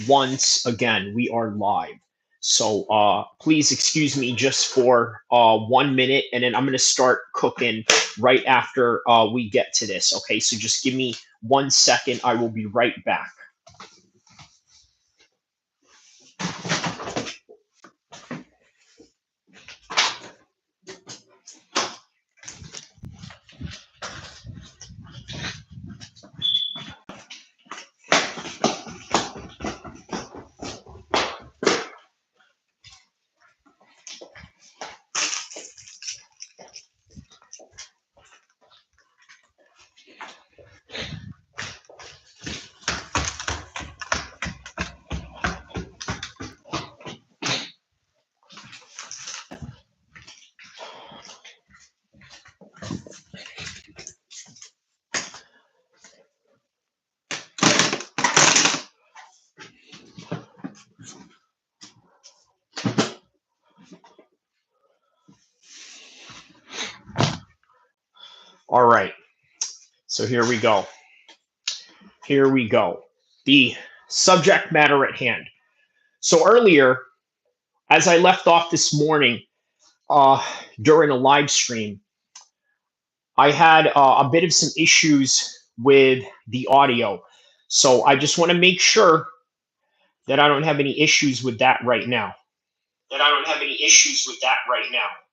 once again, we are live. So please excuse me just for 1 minute, and then I'm going to start cooking right after we get to this. Okay, so just give me 1 second. I will be right back. All right, so here we go. Here we go. The subject matter at hand. So earlier, as I left off this morning uh, during a live stream, I had a bit of some issues with the audio. So I just want to make sure that I don't have any issues with that right now.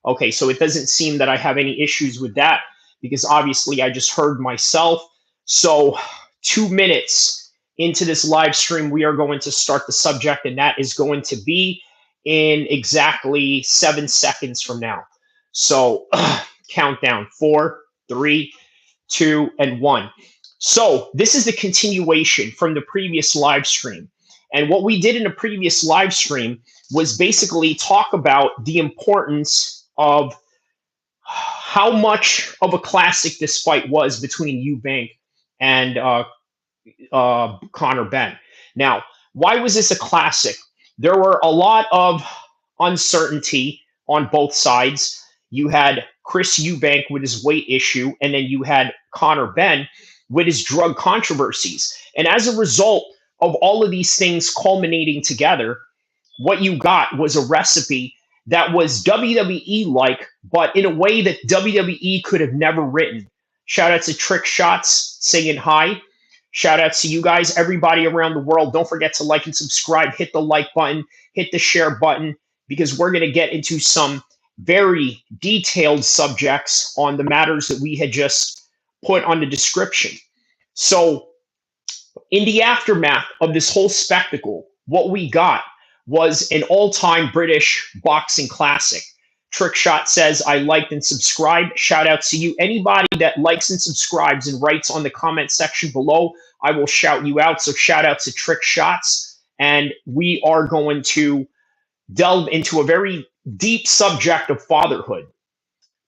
Okay, so it doesn't seem that I have any issues with that because obviously I just heard myself. So 2 minutes into this live stream, we are going to start the subject, and that is going to be in exactly 7 seconds from now. So countdown: 4, 3, 2, and 1. So this is the continuation from the previous live stream. And what we did in the previous live stream was basically talk about the importance of how much of a classic this fight was between Eubank and Connor Benn. Now, why was this a classic? There were a lot of uncertainty on both sides. You had Chris Eubank with his weight issue, and then you had Connor Benn with his drug controversies. And as a result of all of these things culminating together, what you got was a recipe that was WWE like, but in a way that WWE could have never written. Shout out to Trick Shots saying hi. Shout out to you guys, everybody around the world. Don't forget to like and subscribe. Hit the like button, hit the share button, because we're going to get into some very detailed subjects on the matters that we had just put on the description. So, in the aftermath of this whole spectacle, what we got was an all-time British boxing classic. Trickshot says, I liked and subscribed. Shout out to you. Anybody that likes and subscribes and writes on the comment section below, I will shout you out. So shout out to Trickshots. And we are going to delve into a very deep subject of fatherhood,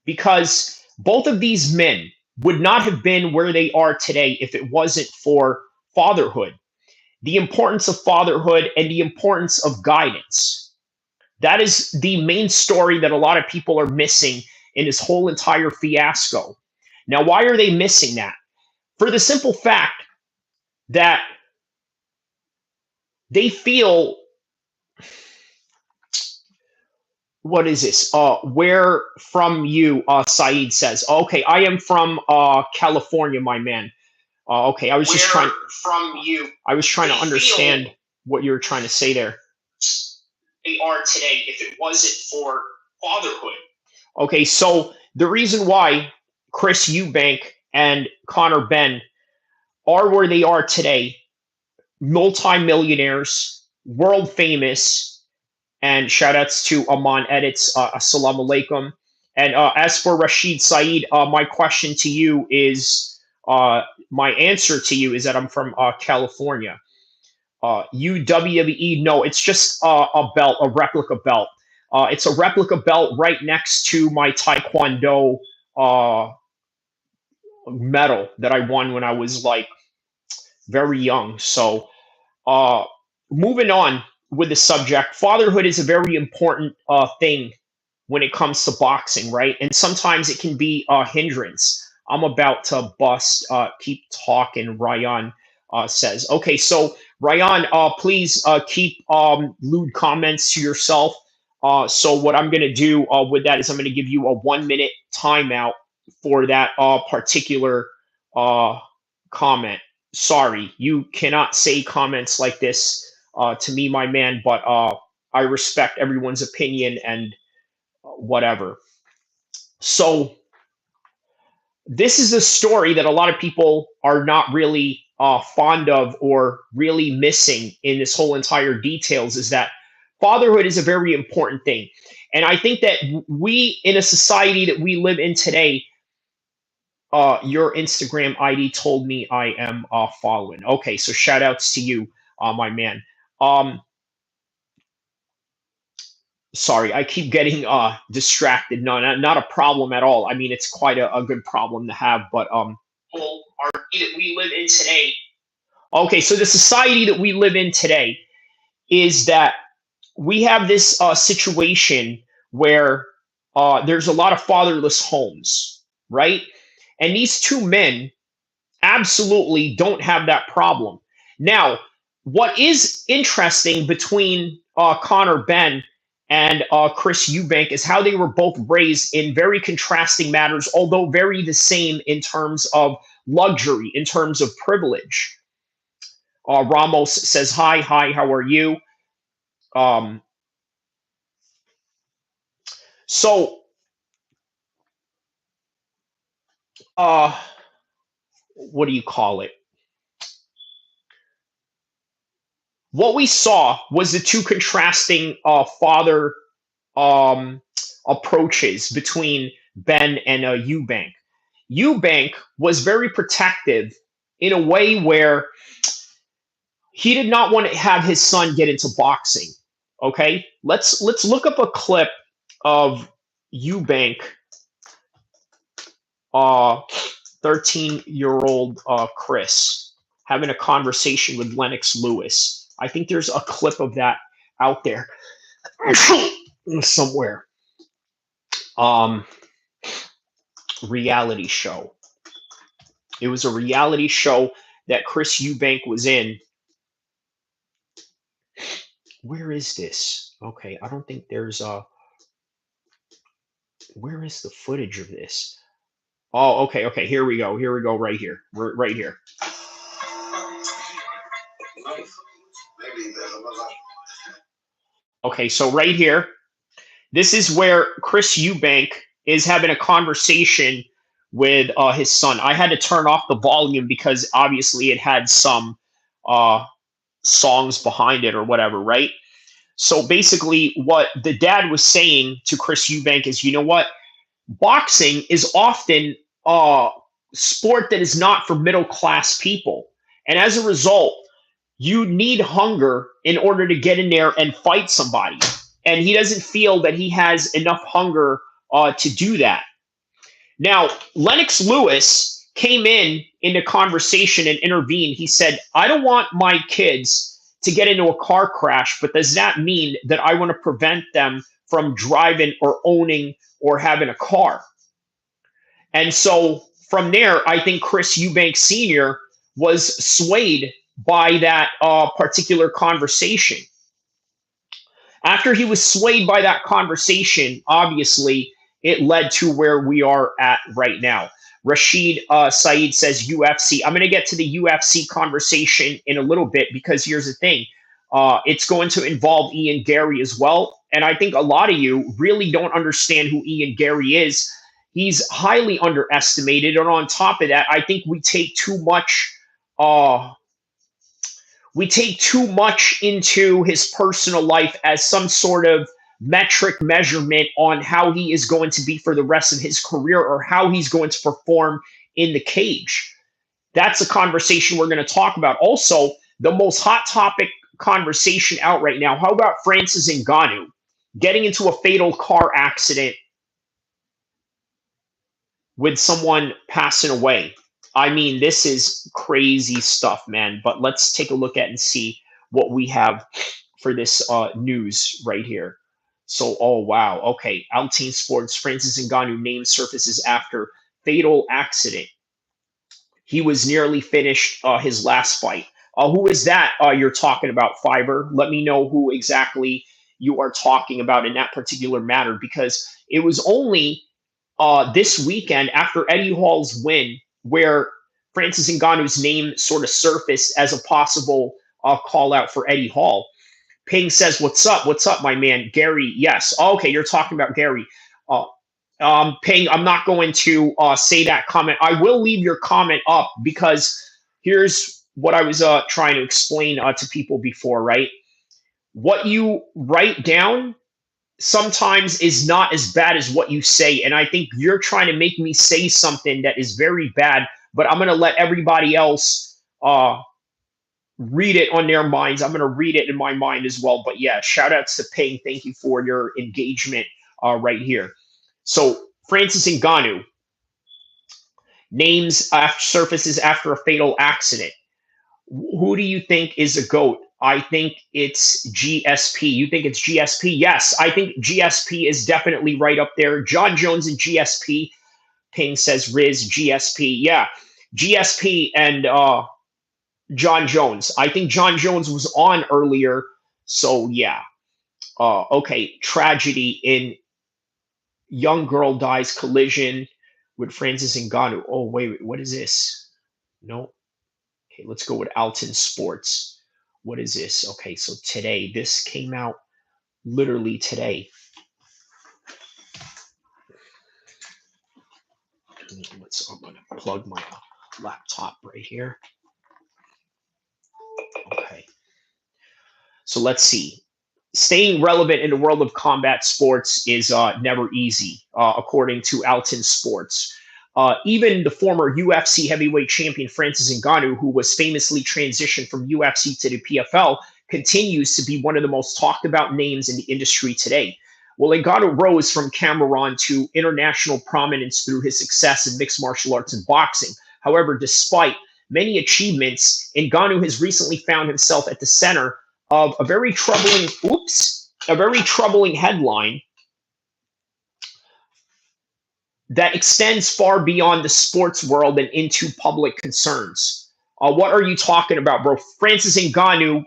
because both of these men would not have been where they are today if it wasn't for fatherhood. The importance of fatherhood and the importance of guidance. That is the main story that a lot of people are missing in this whole entire fiasco. Now, why are they missing that? For the simple fact that they feel, what is this? Where from you? Saeed says. Okay, I am from California, my man. Okay, I was just trying. From you? I was trying to understand what you were trying to say there. They are today if it wasn't for fatherhood. Okay, so the reason why Chris Eubank and Connor Benn are where they are today, multi-millionaires, world famous, and shout outs to Aman Edits, assalamu alaikum. And as for Rashid Saeed, my question to you is, my answer to you is that I'm from California. UWWE, no, it's just a belt, a replica belt. It's a replica belt right next to my Taekwondo medal that I won when I was like very young. So, uh, moving on with the subject, fatherhood is a very important thing when it comes to boxing, right? And sometimes it can be a hindrance. I'm about to bust. Keep talking, Ryan. says. Okay, so Ryan, please keep lewd comments to yourself. So what I'm going to do with that is I'm going to give you a 1 minute timeout for that particular uh, comment. Sorry, you cannot say comments like this to me, my man, but I respect everyone's opinion and whatever. So this is a story that a lot of people are not really fond of or really missing in this whole entire details is that fatherhood is a very important thing. And I think that we, in a society that we live in today, your Instagram ID told me I am following. Okay, so shout outs to you, my man. Um, Sorry, I keep getting distracted. No, not a problem at all. I mean, it's quite a good problem to have, but our that we live in today. Okay, so the society that we live in today is that we have this situation where there's a lot of fatherless homes, right? And these two men absolutely don't have that problem. Now, what is interesting between Connor Benn and Chris Eubank is how they were both raised in very contrasting matters, although very the same in terms of luxury, in terms of privilege. Ramos says, hi, how are you? Um, so, uh, what do you call it? What we saw was the two contrasting father um, approaches between Benn and Eubank. Eubank was very protective in a way where he did not want to have his son get into boxing. Okay, let's look up a clip of Eubank, uh, 13-year-old Chris having a conversation with Lennox Lewis. I think there's a clip of that out there somewhere. Um, Reality show. It was a reality show that Chris Eubank was in. Where is this? Okay, I don't think there's a. Where is the footage of this? Oh, okay. Here we go. Here we go. Right here. Right here. Okay, so right here, this is where Chris Eubank is having a conversation with his son. I had to turn off the volume because obviously it had some uh, songs behind it or whatever, right? So basically, what the dad was saying to Chris Eubank is, you know what? Boxing is often a sport that is not for middle class people. And as a result, you need hunger in order to get in there and fight somebody. And he doesn't feel that he has enough hunger to do that. Now, Lennox Lewis came in the conversation and intervened. He said, I don't want my kids to get into a car crash, but does that mean that I want to prevent them from driving or owning or having a car? And so from there, I think Chris Eubank Sr. was swayed by that particular conversation. After he was swayed by that conversation, obviously, it led to where we are at right now. Rashid Saeed says UFC. I'm going to get to the UFC conversation in a little bit because here's the thing. It's going to involve Ian Garry as well. And I think a lot of you really don't understand who Ian Garry is. He's highly underestimated. And on top of that, I think uh, we take too much into his personal life as some sort of metric measurement on how he is going to be for the rest of his career or how he's going to perform in the cage. That's a conversation we're going to talk about. Also, the most hot topic conversation out right now. How about Francis Ngannou getting into a fatal car accident with someone passing away? I mean, this is crazy stuff, man. But let's take a look at and see what we have for this news right here. So, oh wow, okay. Alteen Sports, Francis Ngannou name surfaces after fatal accident. He was nearly finished his last fight. Who is that you're talking about, Fiverr? Let me know who exactly you are talking about in that particular matter, because it was only this weekend after Eddie Hall's win where Francis Ngannou's name sort of surfaced as a possible call out for Eddie Hall. Ping says, "What's up? What's up, my man, Garry?" Yes. Okay, you're talking about Garry. Uh, Ping, I'm not going to say that comment. I will leave your comment up because here's what I was trying to explain to people before, right? What you write down sometimes is not as bad as what you say. And I think you're trying to make me say something that is very bad, but I'm going to let everybody else read it on their minds. I'm going to read it in my mind as well. But yeah, shout outs to Ping. Thank you for your engagement right here. So Francis Ngannou names after surfaces after a fatal accident. Who do you think is a GOAT? I think it's GSP. You think it's GSP? Yes, I think GSP is definitely right up there. John Jones and GSP. Ping says Riz, GSP. Yeah, GSP and John Jones. I think John Jones was on earlier. So yeah. Okay, tragedy in young girl dies collision with Francis Ngannou. Oh, wait, what is this? No. Okay, let's go with Alton Sports. What is this? Okay, so today, this came out literally today. I'm going to plug my laptop right here. Okay. So let's see. Staying relevant in the world of combat sports is never easy, according to Alton Sports. Even the former UFC heavyweight champion Francis Ngannou, who was famously transitioned from UFC to the PFL, continues to be one of the most talked about names in the industry today. Well, Ngannou rose from Cameroon to international prominence through his success in mixed martial arts and boxing. However, despite many achievements, Ngannou has recently found himself at the center of a very troubling headline that extends far beyond the sports world and into public concerns. What are you talking about, bro? Francis Ngannou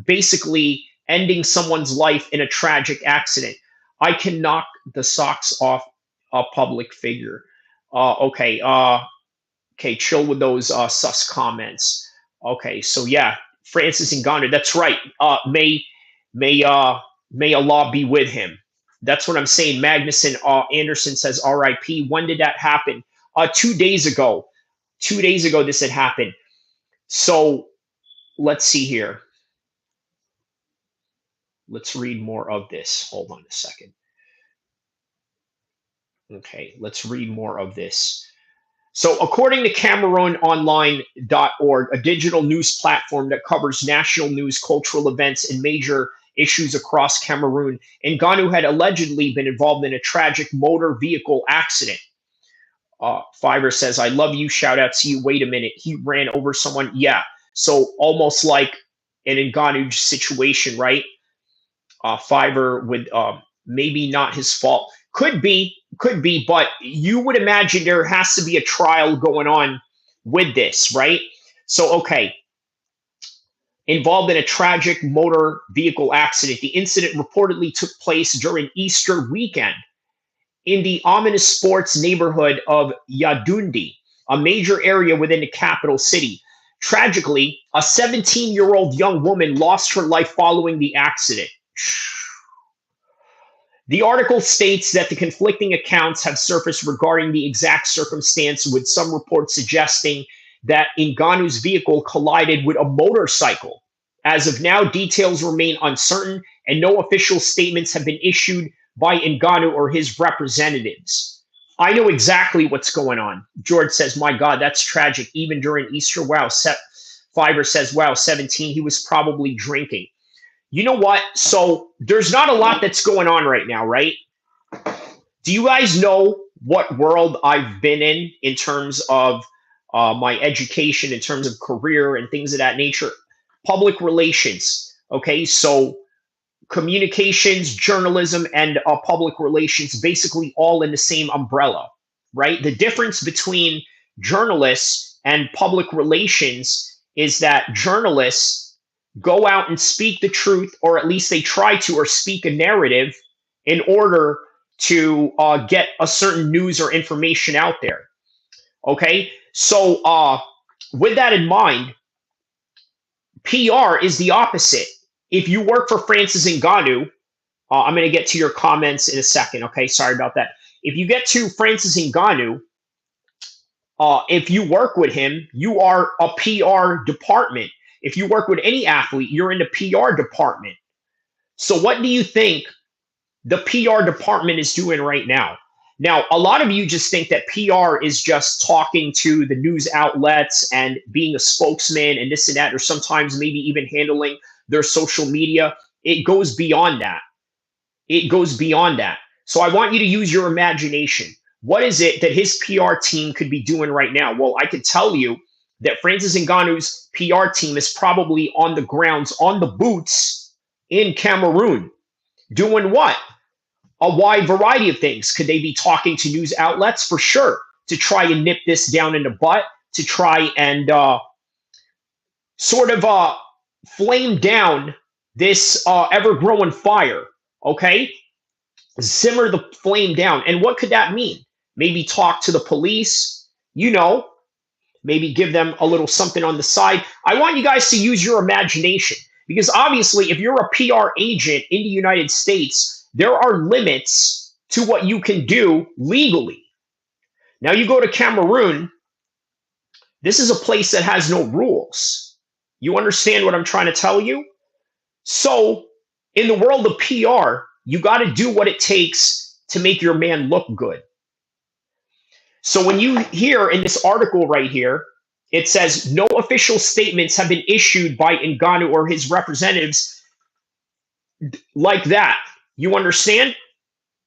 basically ending someone's life in a tragic accident. I can knock the socks off a public figure. Okay, okay, chill with those sus comments. Okay, so yeah, Francis Ngannou. That's right. May may Allah be with him. That's what I'm saying. Magnuson Anderson says R.I.P. When did that happen? 2 days ago. 2 days ago, this had happened. So let's see here. Let's read more of this. Hold on a second. Okay, let's read more of this. So, according to CameroonOnline.org, a digital news platform that covers national news, cultural events, and major issues across Cameroon, Ngannou had allegedly been involved in a tragic motor vehicle accident. Fiverr says, I love you. Shout out to you. Wait a minute. He ran over someone. Yeah. So, almost like an Ngannou situation, right? Fiverr with maybe not his fault. Could be, but you would imagine there has to be a trial going on with this, right? So, okay, involved in a tragic motor vehicle accident. The incident reportedly took place during Easter weekend in the ominous sports neighborhood of Yaoundé, a major area within the capital city. Tragically, a 17-year-old young woman lost her life following the accident. The article states that the conflicting accounts have surfaced regarding the exact circumstance, with some reports suggesting that Ngannou's vehicle collided with a motorcycle. As of now, details remain uncertain, and no official statements have been issued by Ngannou or his representatives. I know exactly what's going on. George says, my God, that's tragic. Even during Easter, wow. Fiverr says, wow, 17, he was probably drinking. You know what? So there's not a lot that's going on right now, right? Do you guys know what world I've been in terms of my education, in terms of career and things of that nature? Public relations. Okay, so communications, journalism, and public relations, basically all in the same umbrella, right? The difference between journalists and public relations is that journalists go out and speak the truth, or at least they try to, or speak a narrative in order to get a certain news or information out there. Okay, so with that in mind, PR is the opposite. If you work for Francis Ngannou, I'm going to get to your comments in a second. Okay, sorry about that. If you get to Francis Ngannou, if you work with him, you are a PR department. If you work with any athlete, you're in the PR department. So, what do you think the PR department is doing right now? Now, a lot of you just think that PR is just talking to the news outlets and being a spokesman and this and that, or sometimes maybe even handling their social media. It goes beyond that. It goes beyond that. So I want you to use your imagination. What is it that his PR team could be doing right now? Well, I could tell you that Francis Ngannou's PR team is probably on the grounds, on the boots in Cameroon. Doing what? A wide variety of things. Could they be talking to news outlets? For sure. To try and nip this down in the butt, to try and sort of flame down this ever-growing fire. Okay? Simmer the flame down. And what could that mean? Maybe talk to the police, maybe give them a little something on the side. I want you guys to use your imagination, because obviously, if you're a PR agent in the United States, there are limits to what you can do legally. Now, you go to Cameroon, this is a place that has no rules. You understand what I'm trying to tell you? So, in the world of PR, you got to do what it takes to make your man look good. So when you hear in this article right here, it says no official statements have been issued by Ngannou or his representatives like that. You understand?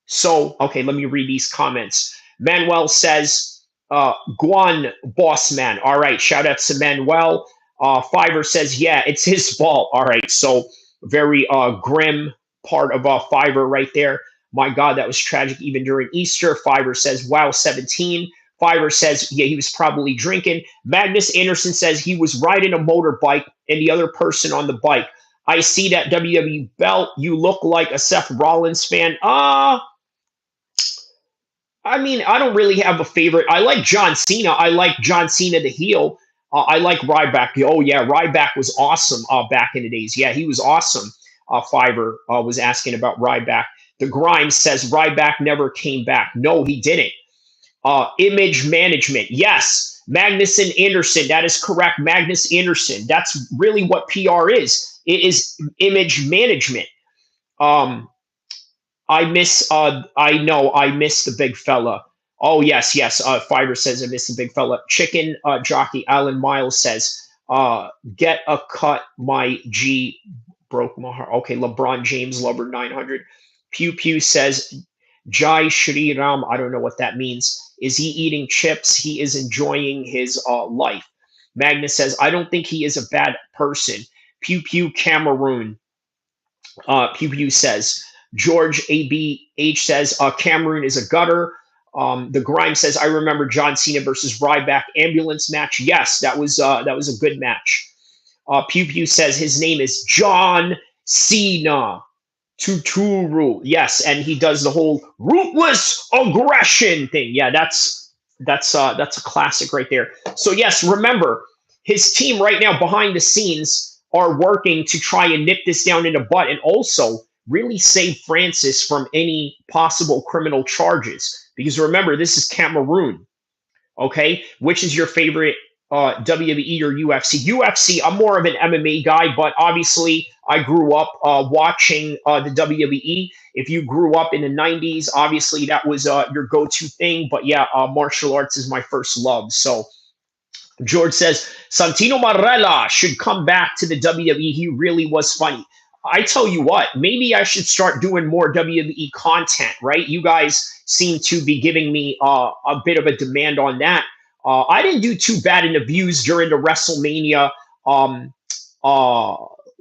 So, okay, let me read these comments. Manuel says, Guan boss man. All right, shout out to Manuel. Fiverr says, yeah, it's his fault. All right, so very grim part of Fiverr right there. My God, that was tragic even during Easter. Fiverr says, wow, 17. Fiverr says, yeah, he was probably drinking. Magnus Anderson says he was riding a motorbike and the other person on the bike. I see that WWE belt. You look like a Seth Rollins fan. I mean, I don't really have a favorite. I like John Cena. I like John Cena the heel. I like Ryback. Oh, yeah, Ryback was awesome back in the days. Yeah, he was awesome. Fiverr was asking about Ryback. The Grimes says Ryback never came back. No, he didn't. Image management. Yes, Magnus Anderson. That is correct. Magnus Anderson. That's really what PR is. It is image management. I miss the big fella. Oh, yes. Fiverr says I miss the big fella. Chicken jockey Alan Miles says, get a cut, my G broke my heart. Okay, LeBron James lover 900. Pew Pew says, Jai Shri Ram. I don't know what that means. Is he eating chips? He is enjoying his life. Magnus says, I don't think he is a bad person. Pew Pew Cameroon. Pew Pew says, George ABH says, Cameroon is a gutter. The Grime says, I remember John Cena versus Ryback ambulance match. Yes, that was a good match. Pew Pew says his name is John Cena. Tuturu. Yes, and he does the whole ruthless aggression thing. Yeah, that's a classic right there. So yes, remember, his team right now behind the scenes are working to try and nip this down in the butt and also really save Francis from any possible criminal charges. Because remember, this is Cameroon. Okay, which is your favorite WWE or UFC? UFC, I'm more of an MMA guy, but obviously I grew up watching the WWE. If you grew up in the 90s, obviously that was your go-to thing. But yeah, martial arts is my first love. So George says, Santino Marella should come back to the WWE. He really was funny. I tell you what, maybe I should start doing more WWE content, right? You guys seem to be giving me a bit of a demand on that. I didn't do too bad in the views during the WrestleMania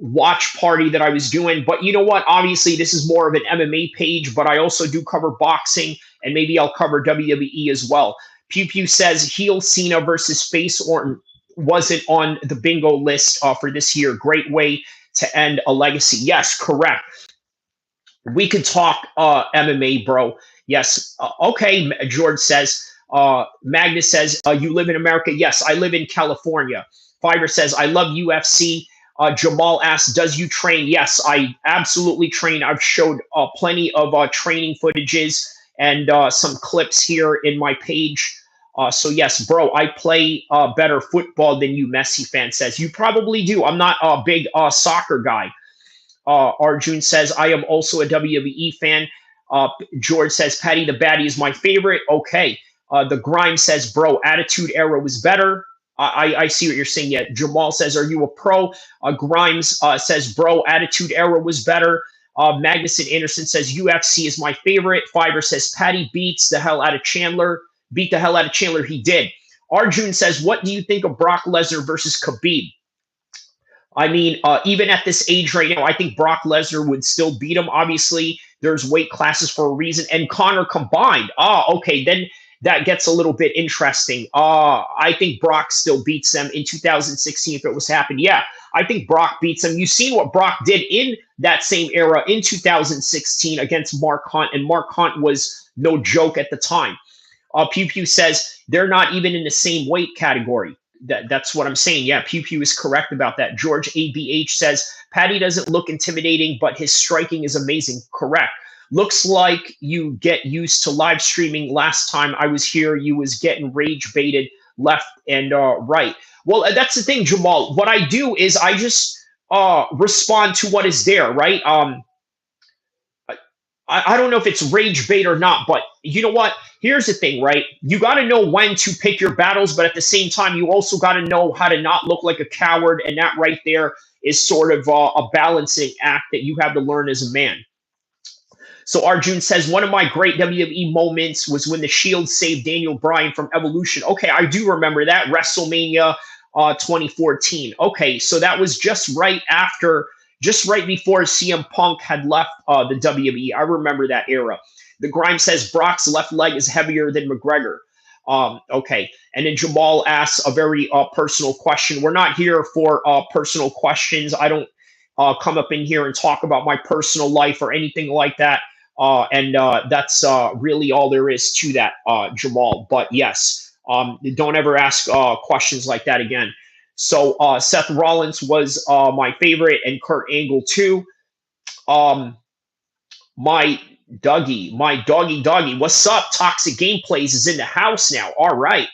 watch party that I was doing. But you know what? Obviously, this is more of an MMA page, but I also do cover boxing, and maybe I'll cover WWE as well. Pew Pew says heel Cena versus face Orton wasn't on the bingo list for this year. Great way to end a legacy. Yes, correct. We could talk MMA, bro. Yes. Okay, George says. Magnus says, you live in America? Yes, I live in California. Fiverr says, I love UFC. Jamal asks, does you train? Yes, I absolutely train. I've showed plenty of training footages and some clips here in my page. So yes, bro, I play better football than you, Messi fan says. You probably do. I'm not a big soccer guy. Arjun says, I am also a WWE fan. George says, Patty the Batty is my favorite. Okay. The Grime says, bro, Attitude Era was better. I see what you're saying. Yeah. Jamal says, are you a pro? Grimes says, bro, Attitude Era was better. Magnuson Anderson says, UFC is my favorite. Fiverr says, Patty beats the hell out of Chandler. Beat the hell out of Chandler. He did. Arjun says, what do you think of Brock Lesnar versus Khabib? I mean, even at this age right now, I think Brock Lesnar would still beat him. Obviously, there's weight classes for a reason. And Connor combined. Okay, then that gets a little bit interesting. I think Brock still beats them in 2016 if it was happened. Yeah, I think Brock beats them. You've seen what Brock did in that same era in 2016 against Mark Hunt, and Mark Hunt was no joke at the time. Pew Pew says they're not even in the same weight category. That's what I'm saying. Yeah, Pew Pew is correct about that. George ABH says, Patty doesn't look intimidating, but his striking is amazing. Correct. Looks like you get used to live streaming. Last time I was here, you was getting rage baited left and right. Well, that's the thing, Jamal. What I do is I just respond to what is there, right? I don't know if it's rage bait or not, but you know what? Here's the thing, right? You got to know when to pick your battles, but at the same time, you also got to know how to not look like a coward. And that right there is sort of a balancing act that you have to learn as a man. So Arjun says, one of my great WWE moments was when the Shield saved Daniel Bryan from Evolution. Okay, I do remember that. WrestleMania 2014. Okay, so that was just right before CM Punk had left the WWE. I remember that era. The Grime says Brock's left leg is heavier than McGregor. Okay. And then Jamal asks a very personal question. We're not here for personal questions. I don't come up in here and talk about my personal life or anything like that. And that's really all there is to that, Jamal. But yes, don't ever ask questions like that again. So Seth Rollins was my favorite, and Kurt Angle too. My doggy. What's up? Toxic Gameplays is in the house now. All right.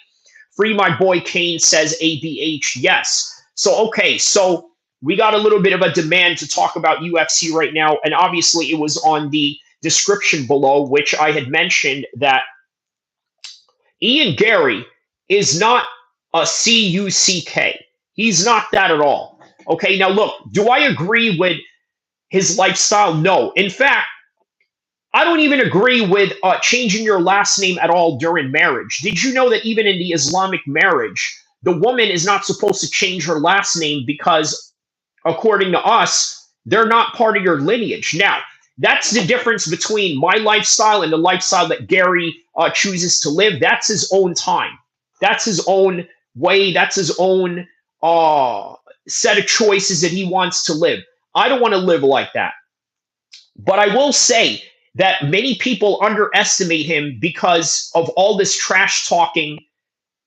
Free my boy Kane says ABH. Yes. So, okay. So we got a little bit of a demand to talk about UFC right now. And obviously it was on the description below, which I had mentioned that Ian Garry is not a CUCK. He's not that at all. Okay. Now look, do I agree with his lifestyle? No. In fact, I don't even agree with changing your last name at all during marriage. Did you know that even in the Islamic marriage, the woman is not supposed to change her last name because, according to us, they're not part of your lineage? Now, that's the difference between my lifestyle and the lifestyle that Garry chooses to live. That's his own time. That's his own way. That's his own set of choices that he wants to live. I don't want to live like that. But I will say that many people underestimate him because of all this trash talking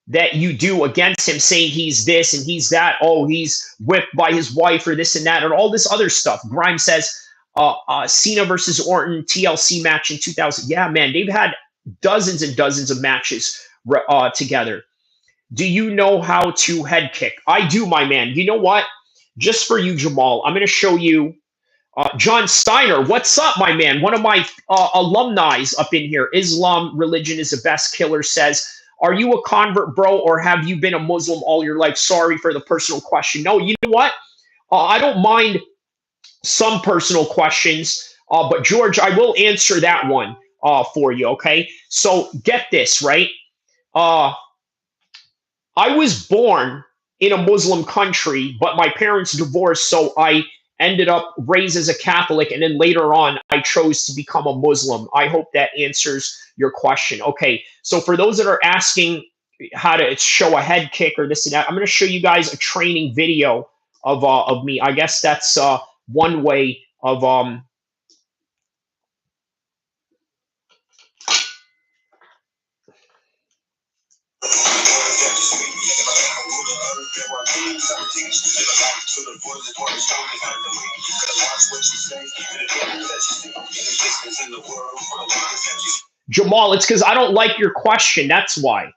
that you do against him, saying he's this and he's that. Oh, he's whipped by his wife or this and that and all this other stuff. Grimes says Cena versus Orton TLC match in 2000. Yeah, man, they've had dozens and dozens of matches together. Do you know how to head kick? I do, my man. You know what? Just for you, Jamal, I'm going to show you. John Steiner, what's up, my man? One of my alumni up in here. Islam religion is the best killer says, are you a convert, bro, or have you been a Muslim all your life? Sorry for the personal question. No, you know what? I don't mind some personal questions, but George, I will answer that one for you, okay? So get this, right? I was born in a Muslim country, but my parents divorced, so I ended up raised as a Catholic, and then later on, I chose to become a Muslim. I hope that answers your question. Okay, so for those that are asking how to show a head kick or this and that, I'm going to show you guys a training video of me. I guess that's one way of Jamal. It's because I don't like your question. That's why.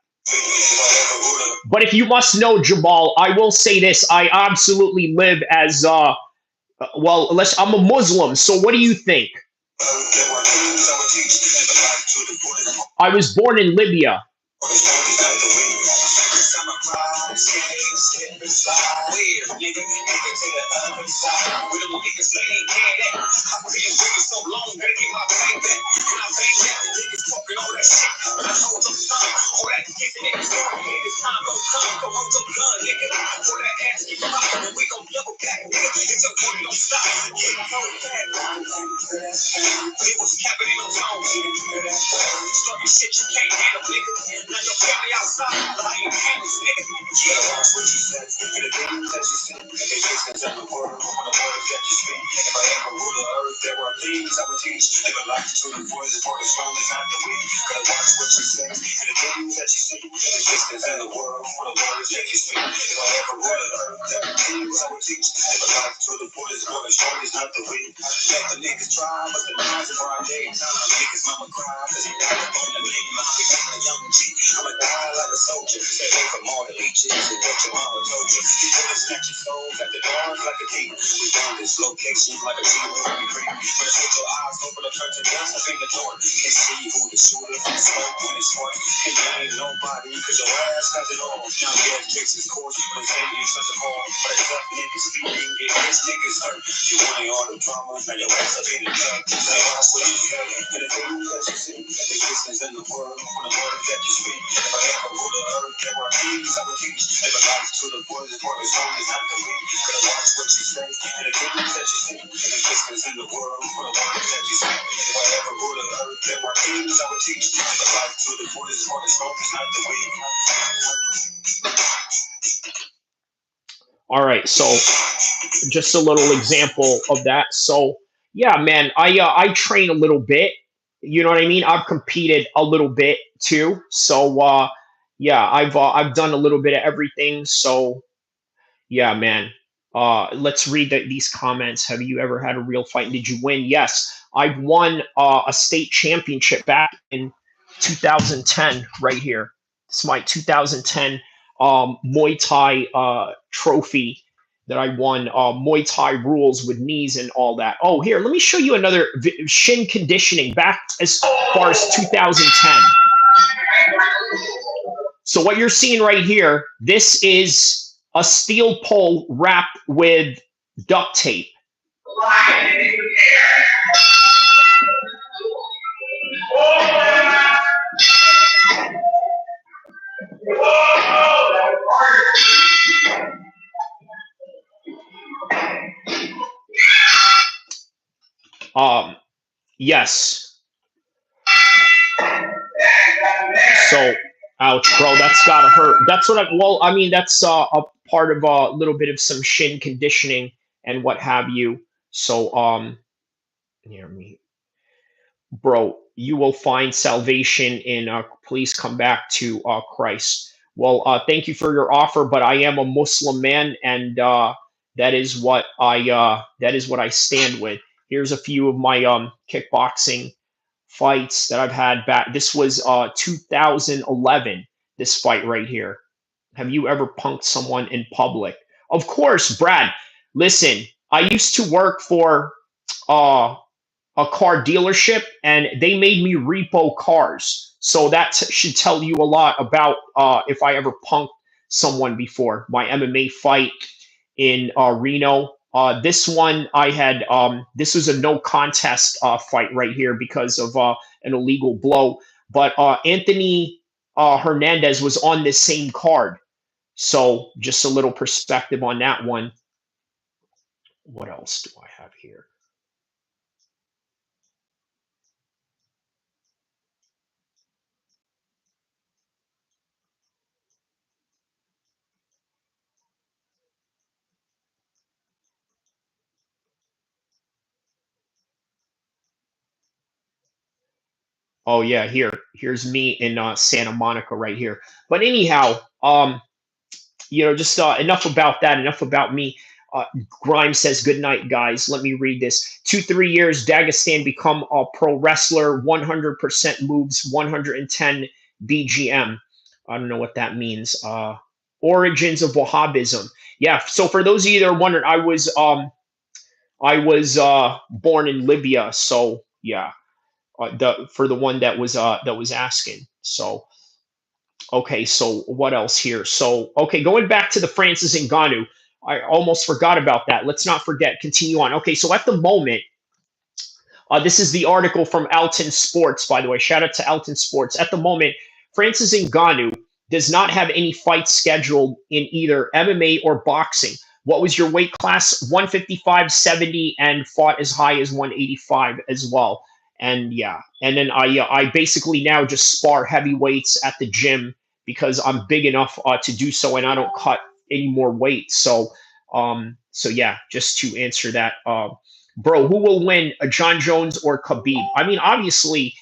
But if you must know, Jamal, I will say this: I absolutely live as well. I'm a Muslim. So what do you think? I was born in Libya. All right, so just a little example of that. So yeah, man, I train a little bit. You know what I mean? I've competed a little bit too. So yeah, I've done a little bit of everything. So yeah, man. Let's read these comments. Have you ever had a real fight? Did you win? Yes, I won a state championship back in 2010. Right here, it's my 2010 Muay Thai trophy that I won. Muay Thai rules with knees and all that. Oh, here, let me show you another shin conditioning back as far as 2010. So what you're seeing right here, this is a steel pole wrapped with duct tape. Um, yes. So, ouch, bro, that's gotta hurt. That's what I. Well, I mean, that's a part of a little bit of some shin conditioning and what have you. So, near me, bro, you will find salvation in please come back to Christ. Well, thank you for your offer, but I am a Muslim man, and that is what I stand with. Here's a few of my kickboxing fights that I've had back. This was 2011. This fight right here. Have you ever punked someone in public? Of course, Brad. Listen, I used to work for uh, a car dealership, and they made me repo cars. So that should tell you a lot about if I ever punked someone before. My MMA fight in Reno. This one I had. This was a no contest fight right here because of an illegal blow. But Anthony Hernandez was on this same card. So just a little perspective on that one. What else do I have here? Oh yeah, here's me in Santa Monica right here. But anyhow, just enough about that. Enough about me. Uh, Grimes says, "Good night, guys." Let me read this. 2 3 years, Dagestan become a pro wrestler. 100% moves. 110 BGM. I don't know what that means. Origins of Wahhabism. Yeah. So for those of you that are wondering, I was born in Libya. So yeah. The for the one that was asking. So okay, so what else here? So, okay, going back to the Francis Ngannou, I almost forgot about that. Let's not forget. Continue on. Okay, so at the moment, this is the article from Alton Sports, by the way. Shout out to Alton Sports. At the moment, Francis Ngannou does not have any fights scheduled in either MMA or boxing. What was your weight class? 155, 70, and fought as high as 185 as well. And yeah, and then I basically now just spar heavyweights at the gym because I'm big enough to do so, and I don't cut any more weight. So yeah, just to answer that. Bro, who will win, a John Jones or Khabib? I mean, obviously,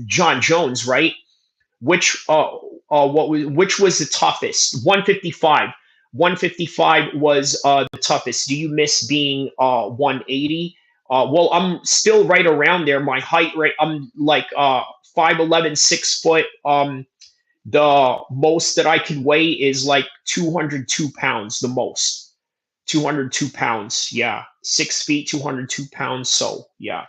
John Jones, right? Which was the toughest? 155. 155 was the toughest. Do you miss being 180? Well, I'm still right around there. My height, right? I'm like 5'11", 6 foot. The most that I can weigh is like 202 pounds. The most. 202 pounds. Yeah. 6 feet, 202 pounds. So, yeah.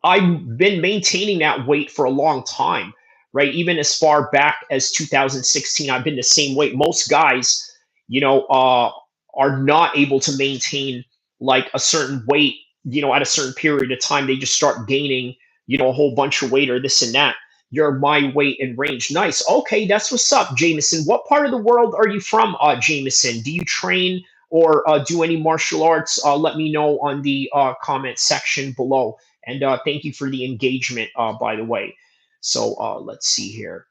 I've been maintaining that weight for a long time, right? Even as far back as 2016, I've been the same weight. Most guys, you know, uh, are not able to maintain like a certain weight, at a certain period of time. They just start gaining, a whole bunch of weight or this and that. You're my weight and range. Nice. Okay, that's what's up, Jameson. What part of the world are you from, Jameson? Do you train or do any martial arts? Let me know on the comment section below. And thank you for the engagement, by the way. So let's see here.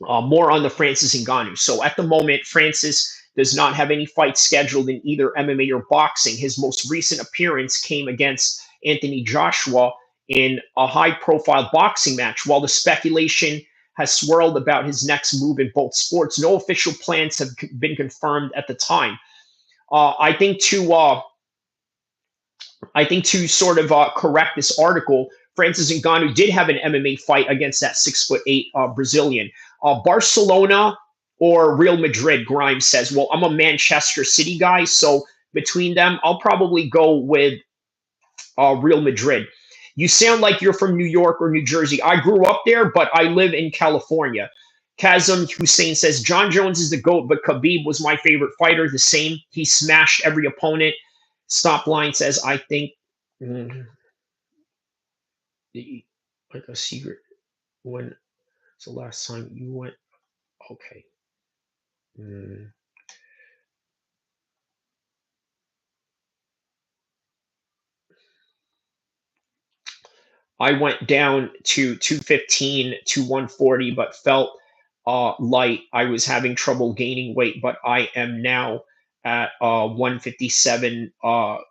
More on the Francis Ngannou. So at the moment, Francis does not have any fights scheduled in either MMA or boxing. His most recent appearance came against Anthony Joshua in a high profile boxing match. While the speculation has swirled about his next move in both sports, no official plans have been confirmed at the time. I think to sort of correct this article, Francis Ngannou did have an MMA fight against that 6'8" Brazilian. Barcelona or Real Madrid, Grimes says. Well, I'm a Manchester City guy, so between them, I'll probably go with Real Madrid. You sound like you're from New York or New Jersey. I grew up there, but I live in California. Kazim Hussein says John Jones is the GOAT, but Khabib was my favorite fighter. The same. He smashed every opponent. Stop line says, I think mm, like a secret. When it's the last time you went? Okay. Mm. I went down to 215 to 140, but felt light. I was having trouble gaining weight, but I am now at 157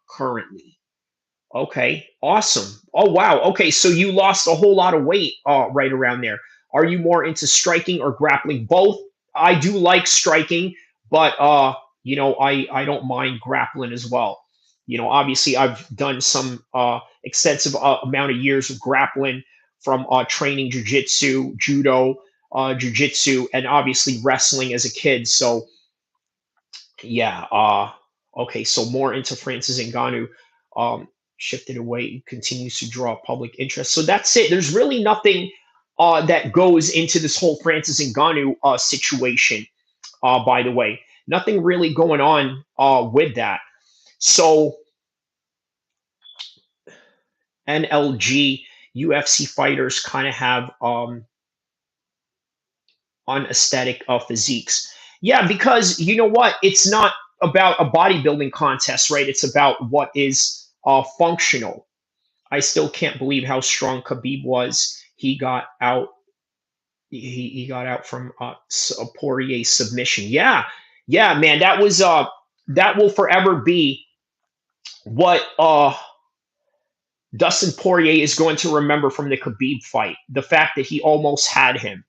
currently. Okay, awesome. Oh wow. Okay, so you lost a whole lot of weight right around there. Are you more into striking or grappling? Both. I do like striking, but I don't mind grappling as well. Obviously I've done some extensive amount of years of grappling from training jiu-jitsu, judo, jiu-jitsu, and obviously wrestling as a kid. So yeah. Okay. So more into Francis Ngannou. Shifted away, continues to draw public interest. So that's it. There's really nothing that goes into this whole Francis Ngannou situation. By the way, nothing really going on with that. So NLG UFC fighters kind of have unesthetic physiques. Yeah, because you know what? It's not. about a bodybuilding contest, right? It's about what is functional. I still can't believe how strong Khabib was. He got out. He got out from a Poirier submission. Yeah, yeah, man. That will forever be what Dustin Poirier is going to remember from the Khabib fight. The fact that he almost had him.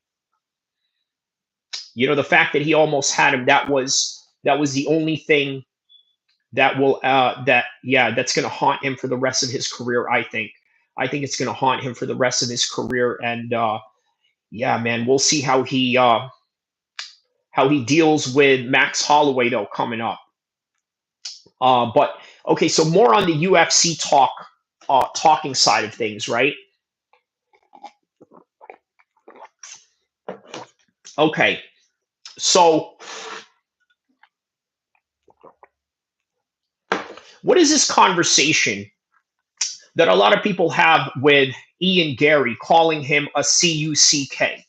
The fact that he almost had him. That was the only thing that will that's going to haunt him for the rest of his career. I think it's going to haunt him for the rest of his career. And yeah, man, we'll see how he deals with Max Holloway though coming up. But okay, so more on the UFC talking side of things, right? Okay, so what is this conversation that a lot of people have with Ian Garry, calling him a CUCK?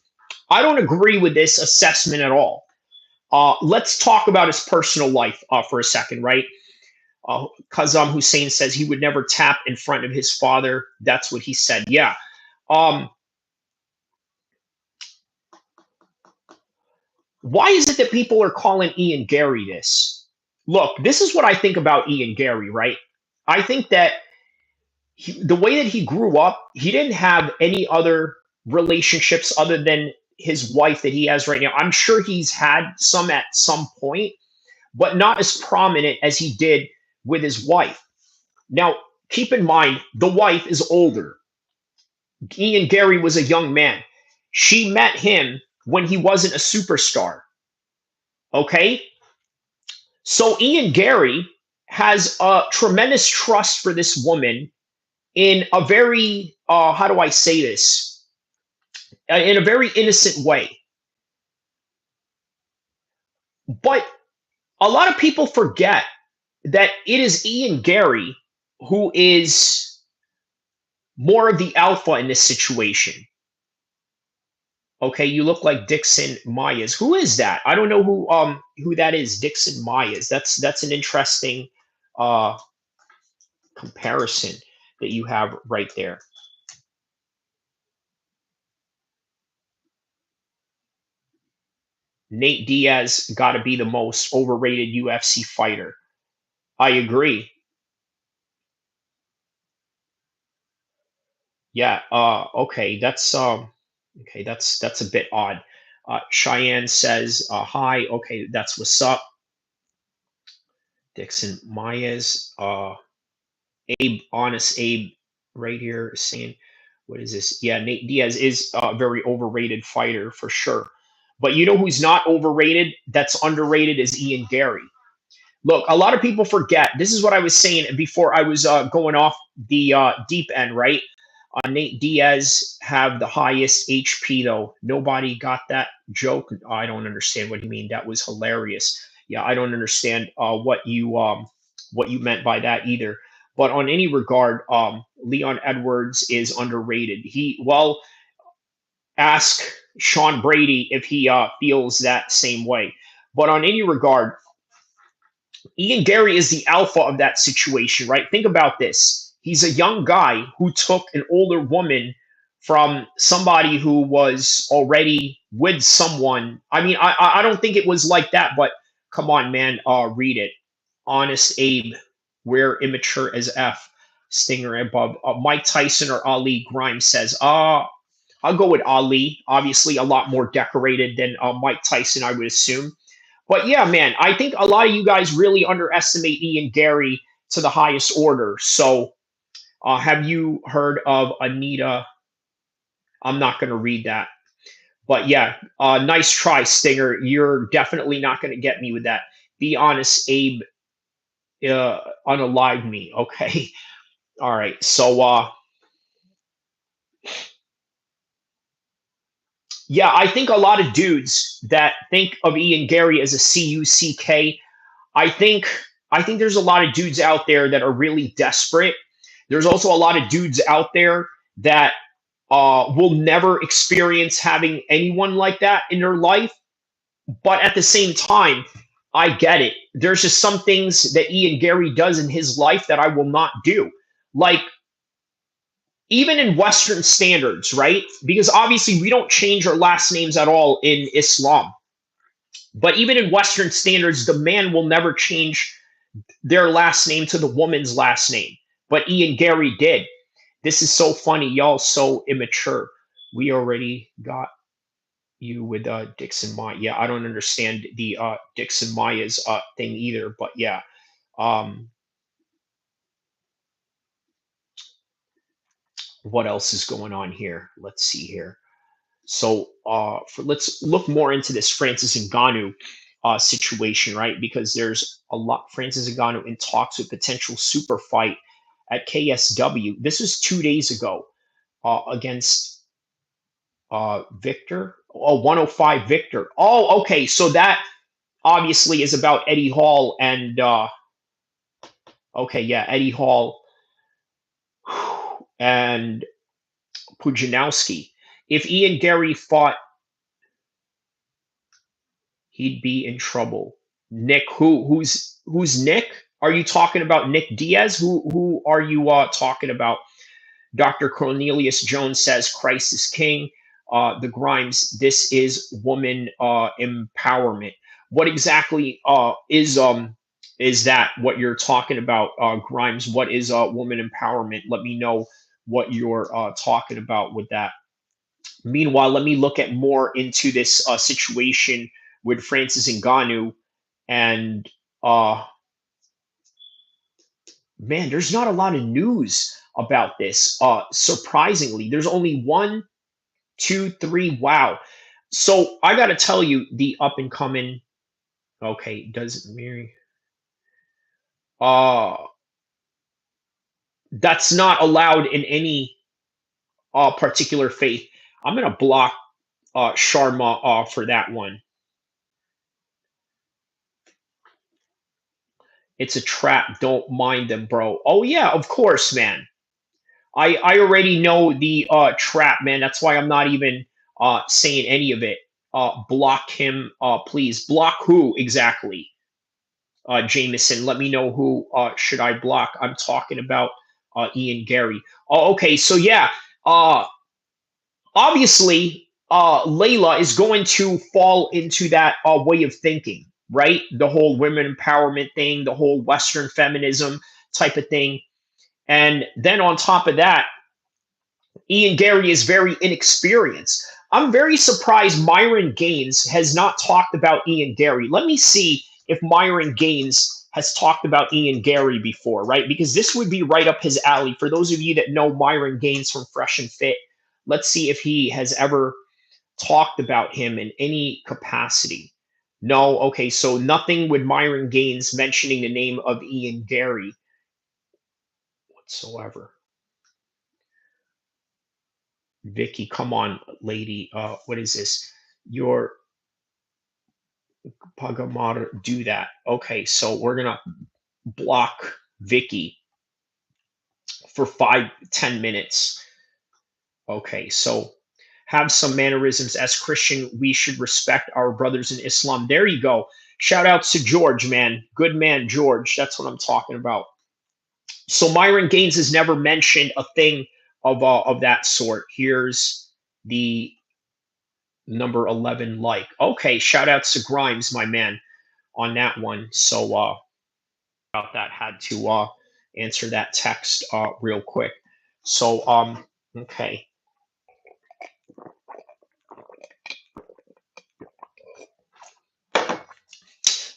I don't agree with this assessment at all. Let's talk about his personal life for a second, right? Kazam Hussein says he would never tap in front of his father. That's what he said. Yeah. Um, why is it that people are calling Ian Garry this? Look, this is what I think about Ian Garry, right? I think that the way that he grew up, he didn't have any other relationships other than his wife that he has right now. I'm sure he's had some at some point, but not as prominent as he did with his wife. Now, keep in mind, the wife is older. Ian Garry was a young man. She met him when he wasn't a superstar. Okay? So Ian Garry has a tremendous trust for this woman in a very, how do I say this? In a very innocent way. But a lot of people forget that it is Ian Garry who is more of the alpha in this situation. Okay, you look like Dixon Myers. Who is that? I don't know who that is. Dixon Myers. That's an interesting uh comparison that you have right there. Nate Diaz got to be the most overrated UFC fighter. I agree. Yeah. Okay. That's a bit odd. Cheyenne says hi. Okay, that's what's up. Dixon Myers. Abe, honest Abe, right here is saying, what is this? Yeah, Nate Diaz is a very overrated fighter for sure. But you know who's not overrated? That's underrated is Ian Garry. Look, a lot of people forget. This is what I was saying before I was going off the deep end, right? Nate Diaz have the highest HP though. Nobody got that joke. I don't understand what you mean. That was hilarious. Yeah, I don't understand what you meant by that either. But on any regard, Leon Edwards is underrated. Ask Sean Brady if he feels that same way. But on any regard, Ian Garry is the alpha of that situation, right? Think about this. He's a young guy who took an older woman from somebody who was already with someone. I mean, I don't think it was like that, but come on, man, read it. Honest Abe, we're immature as F. Stinger above. Mike Tyson or Ali? Grimes says, I'll go with Ali. Obviously, a lot more decorated than Mike Tyson, I would assume. But yeah, man, I think a lot of you guys really underestimate Ian Garry to the highest order. So, have you heard of Anita? I'm not going to read that. But yeah, nice try, Stinger. You're definitely not going to get me with that. Be honest, Abe, unalive me. Okay. All right. So, yeah, I think a lot of dudes that think of Ian Garry as a CUCK, I think I think there's a lot of dudes out there that are really desperate. There's also a lot of dudes out there that will never experience having anyone like that in their life. But at the same time, I get it. There's just some things that Ian Gary does in his life that I will not do. Like, even in Western standards, right? Because obviously we don't change our last names at all in Islam. But even in Western standards, the man will never change their last name to the woman's last name. But Ian Gary did. This is so funny. Y'all so immature. We already got you with Dixon Maya. Yeah, I don't understand the Dixon Maya's thing either. But yeah. Um, what else is going on here? Let's see here. So let's look more into this Francis Ngannou situation, right? Because there's a lot. Francis Ngannou in talks with potential super fight at KSW. This was 2 days ago against Victor. Oh, 105 Victor. Oh, okay. So that obviously is about Eddie Hall and okay, yeah, Eddie Hall and Pujanowski. If Ian Gary fought, he'd be in trouble. Nick, who's Nick? Are you talking about Nick Diaz? Who are you talking about? Dr. Cornelius Jones says Christ is King. The Grimes, this is woman empowerment. What exactly is that? What you're talking about, Grimes? What is woman empowerment? Let me know what you're talking about with that. Meanwhile, let me look at more into this situation with Francis Ngannou and man, there's not a lot of news about this. Surprisingly, there's only one, two, three. Wow. So I got to tell you, the up and coming. Okay, does Mary? Uh, that's not allowed in any particular faith. I'm gonna block Sharma for that one. It's a trap. Don't mind them, bro. Oh yeah, of course, man. I already know the trap, man. That's why I'm not even saying any of it. Block him, please. Block who exactly? Jameson. Let me know who should I block. I'm talking about Ian Gary. Oh, okay. So yeah, uh, obviously, Layla is going to fall into that way of thinking, right? The whole women empowerment thing, the whole Western feminism type of thing. And then on top of that, Ian Gary is very inexperienced. I'm very surprised Myron Gaines has not talked about Ian Gary. Let me see if Myron Gaines has talked about Ian Gary before, right? Because this would be right up his alley. For those of you that know Myron Gaines from Fresh and Fit, let's see if he has ever talked about him in any capacity. No, okay, so nothing with Myron Gaines mentioning the name of Ian Gary whatsoever. Vicky, come on, lady. What is this? Your Pagamar do that. Okay, so we're gonna block Vicky for 5-10 minutes. Okay, so have some mannerisms as Christian. We should respect our brothers in Islam. There you go. Shout outs to George, man. Good man, George. That's what I'm talking about. So Myron Gaines has never mentioned a thing of that sort. Here's the number 11 like. Okay, shout outs to Grimes, my man, on that one. So about that, had to answer that text real quick. So okay.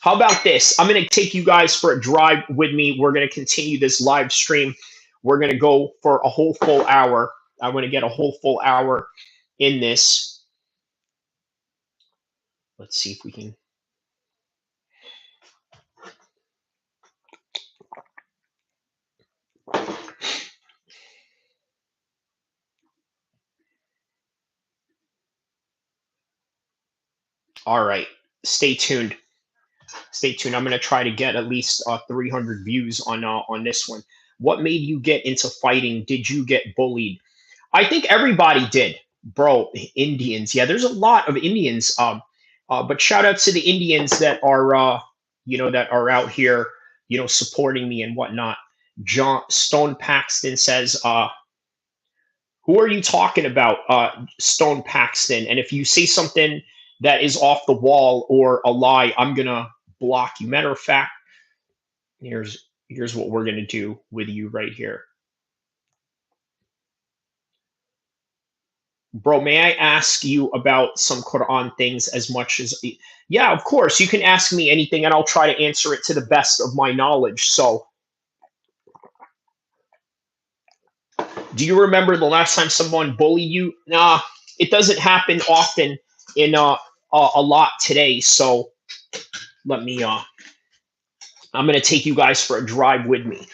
How about this? I'm going to take you guys for a drive with me. We're going to continue this live stream. We're going to go for a whole full hour. I'm going to get a whole full hour in this. Let's see if we can. All right. Stay tuned. Stay tuned. I'm going to try to get at least 300 views on this one. What made you get into fighting? Did you get bullied? I think everybody did, bro. Indians, yeah. There's a lot of Indians. But shout out to the Indians that are that are out here, supporting me and whatnot. John Stone Paxton says, who are you talking about, Stone Paxton? And if you say something that is off the wall or a lie, I'm gonna block you. Matter of fact, here's what we're gonna do with you right here. Bro, may I ask you about some Quran things as much as, yeah, of course, you can ask me anything and I'll try to answer it to the best of my knowledge. So, do you remember the last time someone bullied you? Nah, it doesn't happen often in a lot today. So, let me I'm going to take you guys for a drive with me.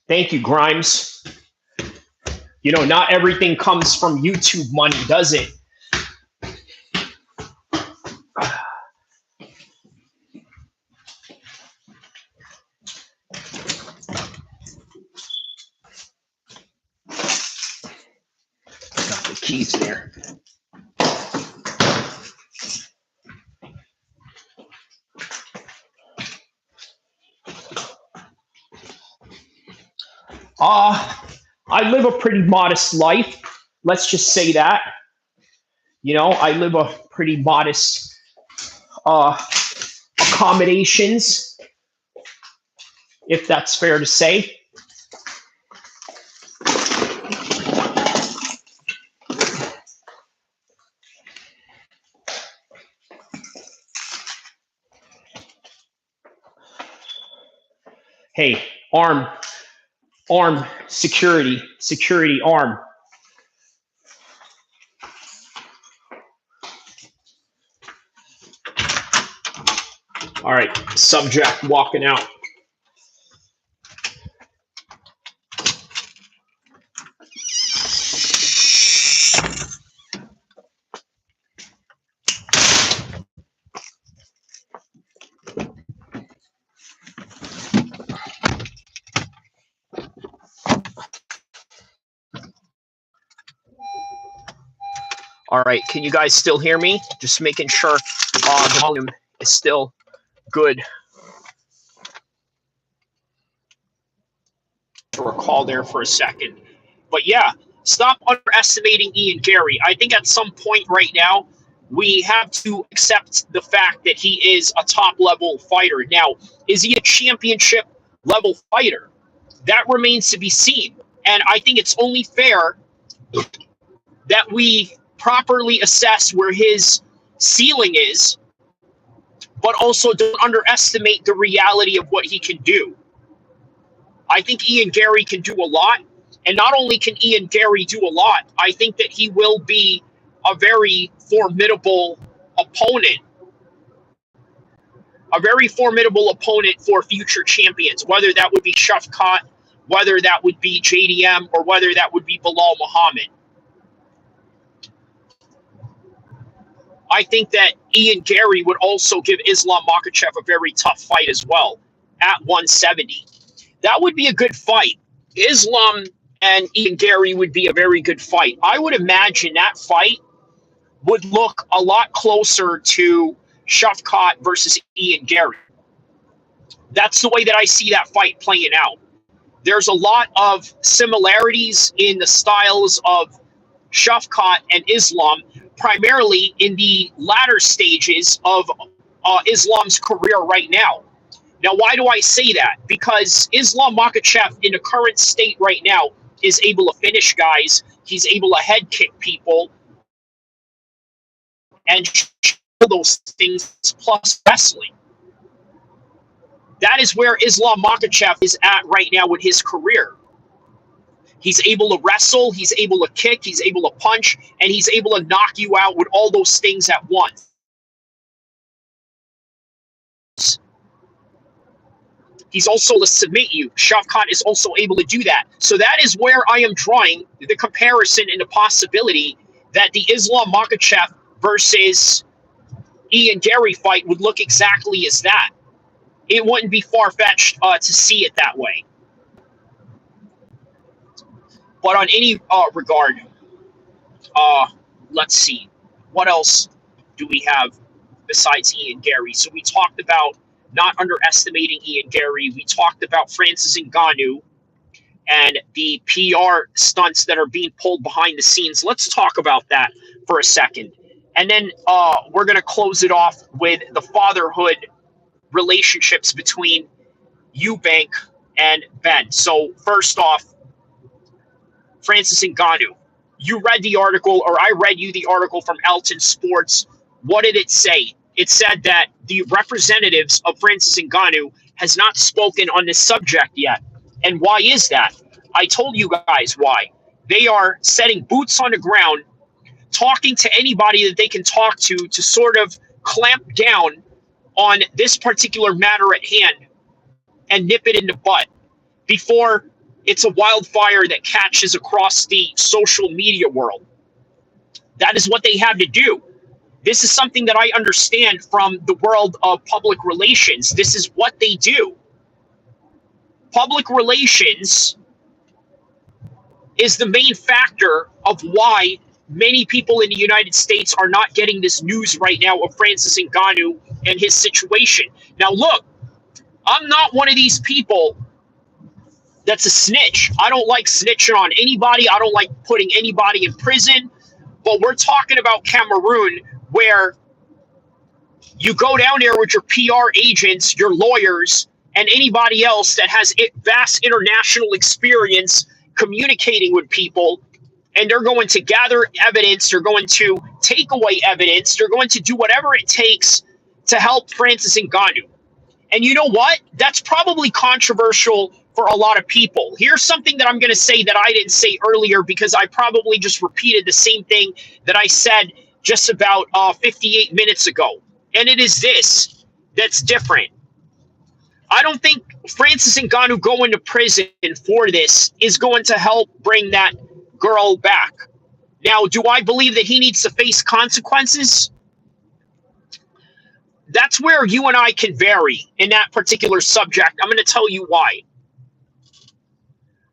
Thank you, Grimes. Not everything comes from YouTube money, does it? Got the keys there. I live a pretty modest life. Let's just say that. I live a pretty modest uh, accommodations, if that's fair to say. Hey, arm, security, arm. All right, subject walking out. All right, can you guys still hear me? Just making sure the volume is still good. For a call there for a second. But yeah, stop underestimating Ian Garry. I think at some point right now, we have to accept the fact that he is a top level fighter. Now, is he a championship level fighter? That remains to be seen. And I think it's only fair that we properly assess where his ceiling is, but also don't underestimate the reality of what he can do. I think Ian Garry can do a lot. And not only can Ian Garry do a lot, I think that he will be a very formidable opponent. A very formidable opponent for future champions, whether that would be Shafkat, whether that would be JDM, or whether that would be Bilal Muhammad. I think that Ian Garry would also give Islam Makhachev a very tough fight as well at 170. That would be a good fight. Islam and Ian Garry would be a very good fight. I would imagine that fight would look a lot closer to Shafkat versus Ian Garry. That's the way that I see that fight playing out. There's a lot of similarities in the styles of Shafkat and Islam, primarily in the latter stages of Islam's career right now. Now, why do I say that? Because Islam Makhachev, in the current state right now, is able to finish guys. He's able to head kick people and show those things, plus wrestling. That is where Islam Makhachev is at right now in his career. He's able to wrestle, he's able to kick, he's able to punch, and he's able to knock you out with all those things at once. He's also able to submit you. Shavkat is also able to do that. So that is where I am drawing the comparison and the possibility that the Islam Makhachev versus Ian Garry fight would look exactly as that. It wouldn't be far-fetched to see it that way. But on any regard, let's see. What else do we have besides Ian Garry? So we talked about not underestimating Ian Garry. We talked about Francis Ngannou and the PR stunts that are being pulled behind the scenes. Let's talk about that for a second. And then we're going to close it off with the fatherhood relationships between Eubank and Benn. So first off, Francis Ngannou. You read the article, or I read you the article from Elton Sports. What did it say? It said that the representatives of Francis Ngannou has not spoken on this subject yet. And why is that? I told you guys why. They are setting boots on the ground, talking to anybody that they can talk to sort of clamp down on this particular matter at hand and nip it in the bud before it's a wildfire that catches across the social media world. That is what they have to do. This is something that I understand from the world of public relations. This is what they do. Public relations is the main factor of why many people in the United States are not getting this news right now of Francis Ngannou and his situation. Now, look, I'm not one of these people that's a snitch. I don't like snitching on anybody. I don't like putting anybody in prison. But we're talking about Cameroon, where you go down there with your PR agents, your lawyers, and anybody else that has vast international experience communicating with people, and they're going to gather evidence, they're going to take away evidence, they're going to do whatever it takes to help Francis Ngannou. And you know what? That's probably controversial for a lot of people. Here's something that I'm going to say that I didn't say earlier, because I probably just repeated the same thing that I said just about 58 minutes ago. And it is this that's different. I don't think Francis Ngannou going to prison for this is going to help bring that girl back. Now, do I believe that he needs to face consequences? That's where you and I can vary in that particular subject. I'm going to tell you why.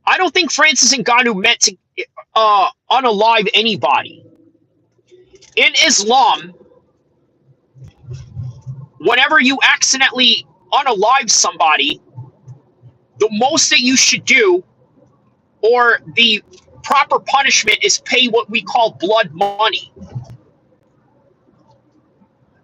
I don't think Francis Ngannou meant to unalive anybody. In Islam, whenever you accidentally unalive somebody, the most that you should do, or the proper punishment, is pay what we call blood money.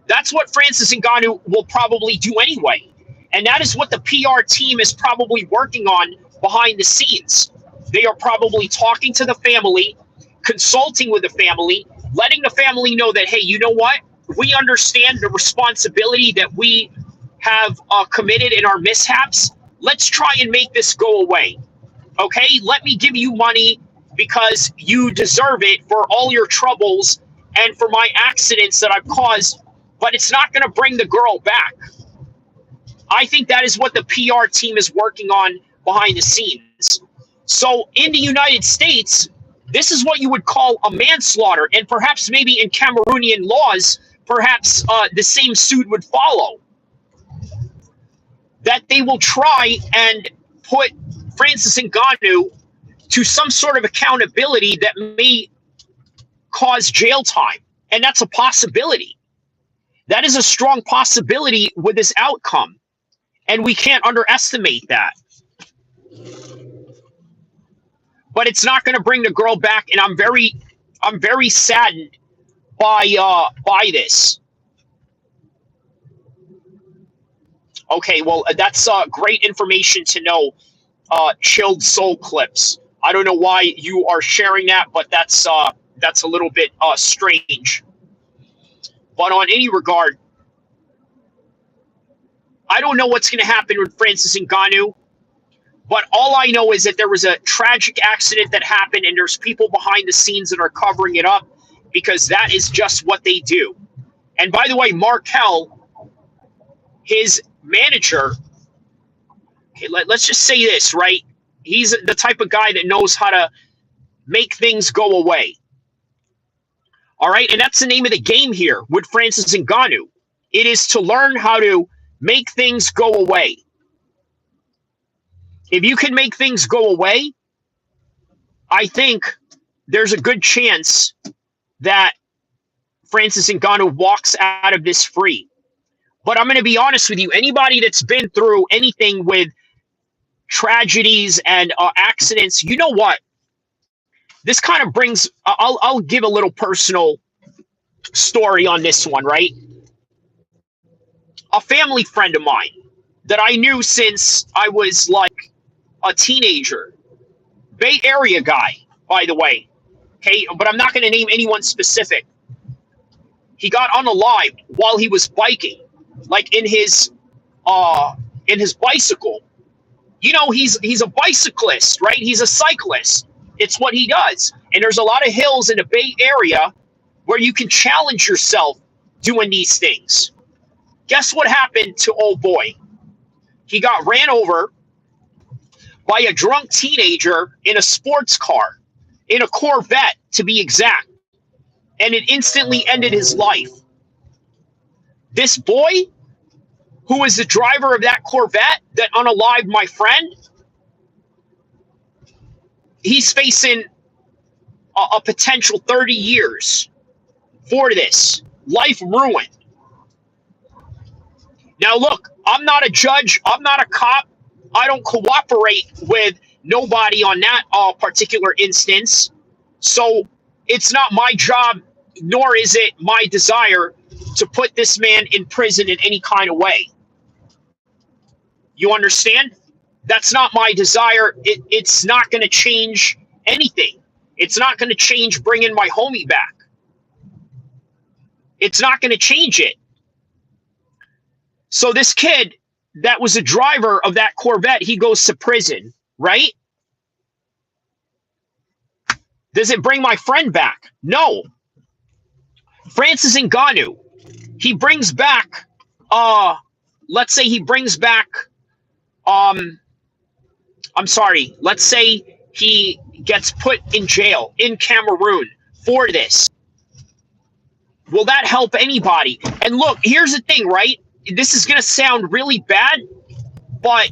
That's what Francis Ngannou will probably do anyway. And that is what the PR team is probably working on behind the scenes. They are probably talking to the family, consulting with the family, letting the family know that, hey, you know what? We understand the responsibility that we have committed in our mishaps. Let's try and make this go away. Okay? Let me give you money because you deserve it for all your troubles and for my accidents that I've caused, but it's not going to bring the girl back. I think that is what the PR team is working on behind the scenes. So in the United States, this is what you would call a manslaughter, and perhaps maybe in Cameroonian laws, perhaps the same suit would follow. That they will try and put Francis Ngannou to some sort of accountability that may cause jail time. And that's a possibility. That is a strong possibility with this outcome. And we can't underestimate that. But it's not going to bring the girl back, and I'm very saddened by this. Okay, well, that's great information to know. Chilled soul clips. I don't know why you are sharing that, but that's a little bit strange. But on any regard, I don't know what's going to happen with Francis Ngannou. But all I know is that there was a tragic accident that happened, and there's people behind the scenes that are covering it up, because that is just what they do. And by the way, Markel, his manager, let's just say this, right? He's the type of guy that knows how to make things go away. All right, and that's the name of the game here with Francis Ngannou. It is to learn how to make things go away. If you can make things go away, I think there's a good chance that Francis Ngannou walks out of this free. But I'm going to be honest with you. Anybody that's been through anything with tragedies and accidents, you know what? This kind of brings. I'll give a little personal story on this one, right? A family friend of mine that I knew since I was like a teenager, Bay Area guy, by the way. Okay, but I'm not going to name anyone specific. He got unalived while he was biking, like in his bicycle. You know, he's a bicyclist, right? He's a cyclist. It's what he does. And there's a lot of hills in the Bay Area where you can challenge yourself doing these things. Guess what happened to old boy? He got ran over by a drunk teenager in a sports car, in a Corvette to be exact, and it instantly ended his life. This boy, who was the driver of that Corvette that unalived my friend, he's facing a potential 30 years for this. Life ruined. Now, look, I'm not a judge. I'm not a cop. I don't cooperate with nobody on that particular instance. So it's not my job, nor is it my desire to put this man in prison in any kind of way. You understand? That's not my desire. It's not going to change anything. It's not going to change bringing my homie back. It's not going to change it. So this kid that was a driver of that Corvette, he goes to prison, right? Does it bring my friend back? No. Francis Ngannou, he brings back, let's say he brings back, I'm sorry, let's say he gets put in jail in Cameroon for this. Will that help anybody? And look, here's the thing, right? This is going to sound really bad, but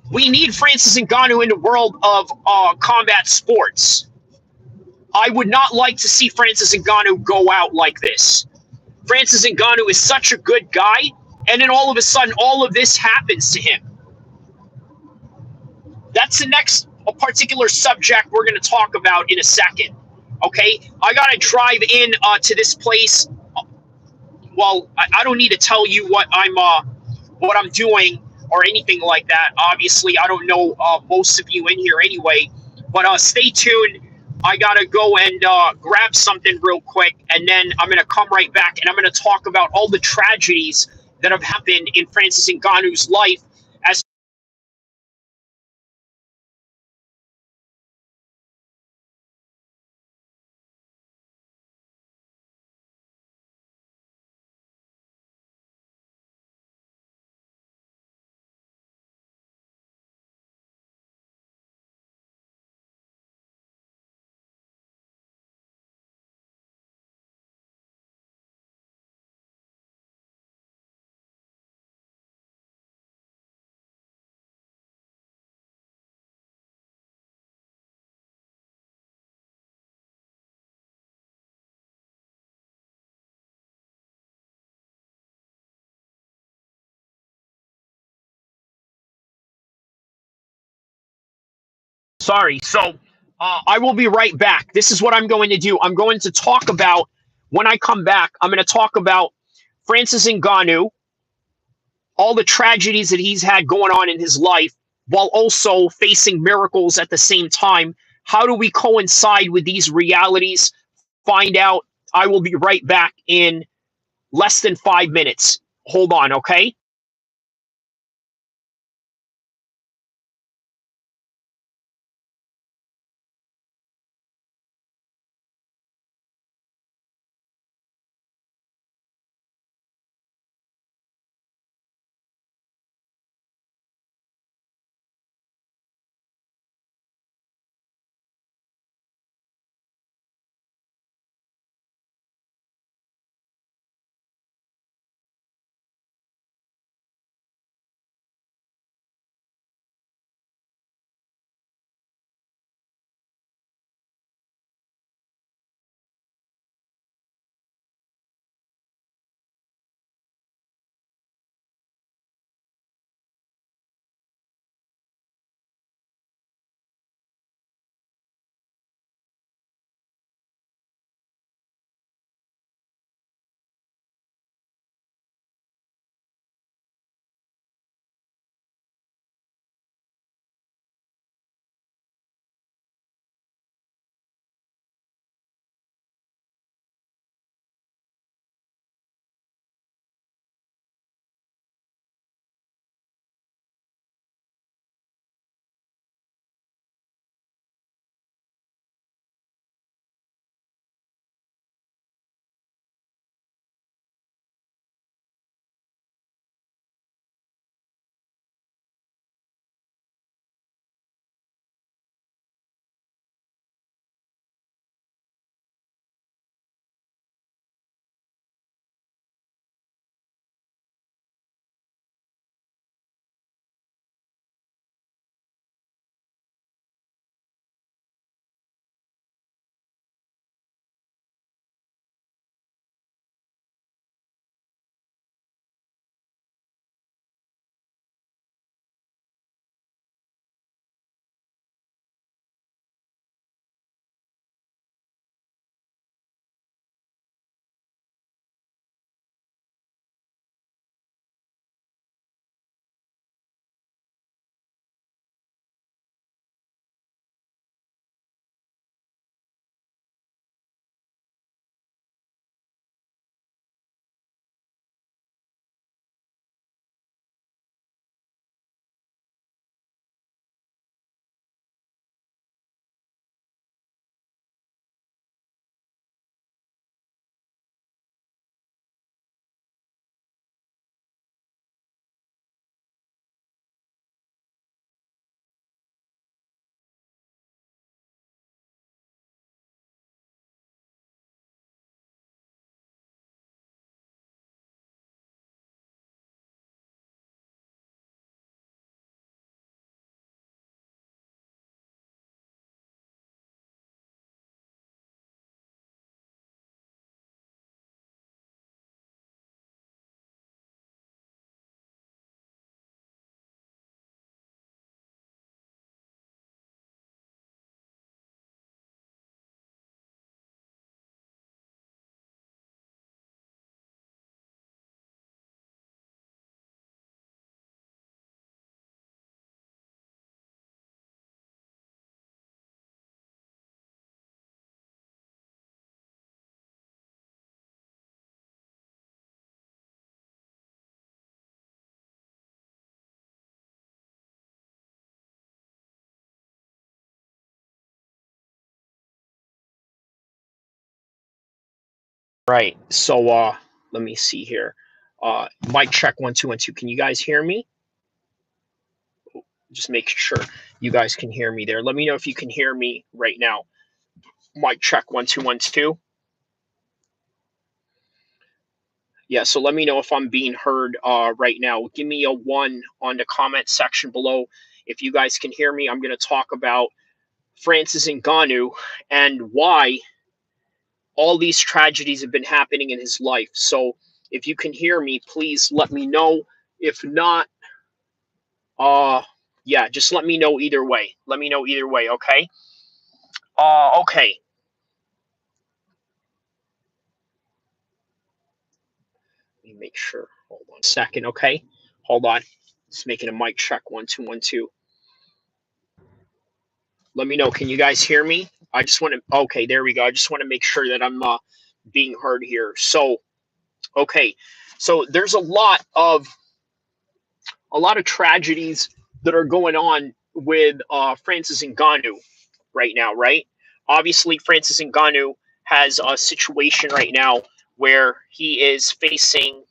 we need Francis Ngannou in the world of combat sports. I would not like to see Francis Ngannou go out like this. Francis Ngannou is such a good guy, and then all of a sudden, all of this happens to him. That's the next particular subject we're going to talk about in a second. Okay, I got to drive in to this place. Well, I don't need to tell you what I'm doing or anything like that. Obviously, I don't know most of you in here anyway. But stay tuned. I gotta go and grab something real quick, and then I'm gonna come right back, and I'm gonna talk about all the tragedies that have happened in Francis Ngannou's life. As sorry. So I will be right back. This is what I'm going to do. I'm going to talk about, when I come back, I'm going to talk about Francis Ngannou, all the tragedies that he's had going on in his life, while also facing miracles at the same time. How do we coincide with these realities? Find out. I will be right back in less than 5 minutes. Hold on, okay? Right. So let me see here. Mic check 1 2 1 2. Can you guys hear me? Just make sure you guys can hear me there. Let me know if you can hear me right now. Mic check 1 2 1 2. Yeah, so let me know if I'm being heard right now. Give me a one on the comment section below. If you guys can hear me, I'm going to talk about Francis Ngannou and why all these tragedies have been happening in his life. So if you can hear me, please let me know. If not, uh, yeah, just let me know either way. Let me know either way, okay? Okay. Let me make sure. Hold on a second, okay? Hold on. Just making a mic check 1 2 1 2. Let me know. Can you guys hear me? I just want to. Okay, there we go. I just want to make sure that I'm being heard here. So, okay. So there's a lot of tragedies that are going on with Francis Ngannou right now, right? Obviously, Francis Ngannou has a situation right now where he is facing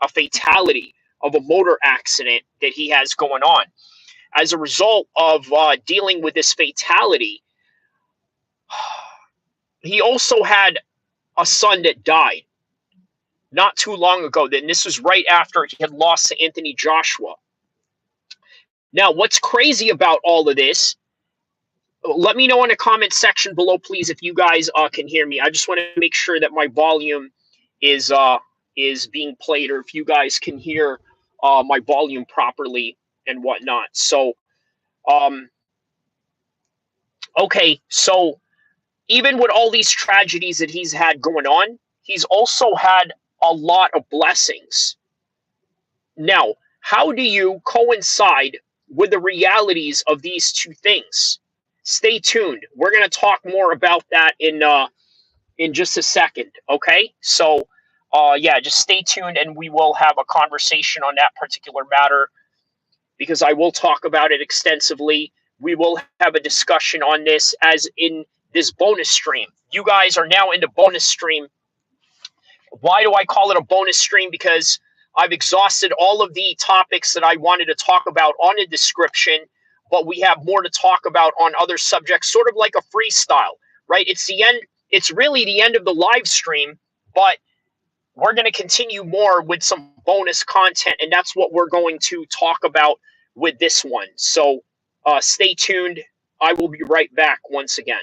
a fatality of a motor accident that he has going on. As a result of dealing with this fatality, he also had a son that died not too long ago. Then this was right after he had lost to Anthony Joshua. Now, what's crazy about all of this, let me know in the comment section below, please, if you guys can hear me. I just want to make sure that my volume is is being played, or if you guys can hear my volume properly and whatnot. So, um, okay, so even with all these tragedies that he's had going on, he's also had a lot of blessings. Now, how do you coincide with the realities of these two things? Stay tuned. We're going to talk more about that in just a second. Okay, so yeah, just stay tuned, and we will have a conversation on that particular matter because I will talk about it extensively. We will have a discussion on this as in this bonus stream. You guys are now in the bonus stream. Why do I call it a bonus stream? Because I've exhausted all of the topics that I wanted to talk about on the description, but we have more to talk about on other subjects, sort of like a freestyle, right? It's the end, it's really the end of the live stream, but we're going to continue more with some bonus content, and that's what we're going to talk about with this one. So stay tuned. I will be right back once again.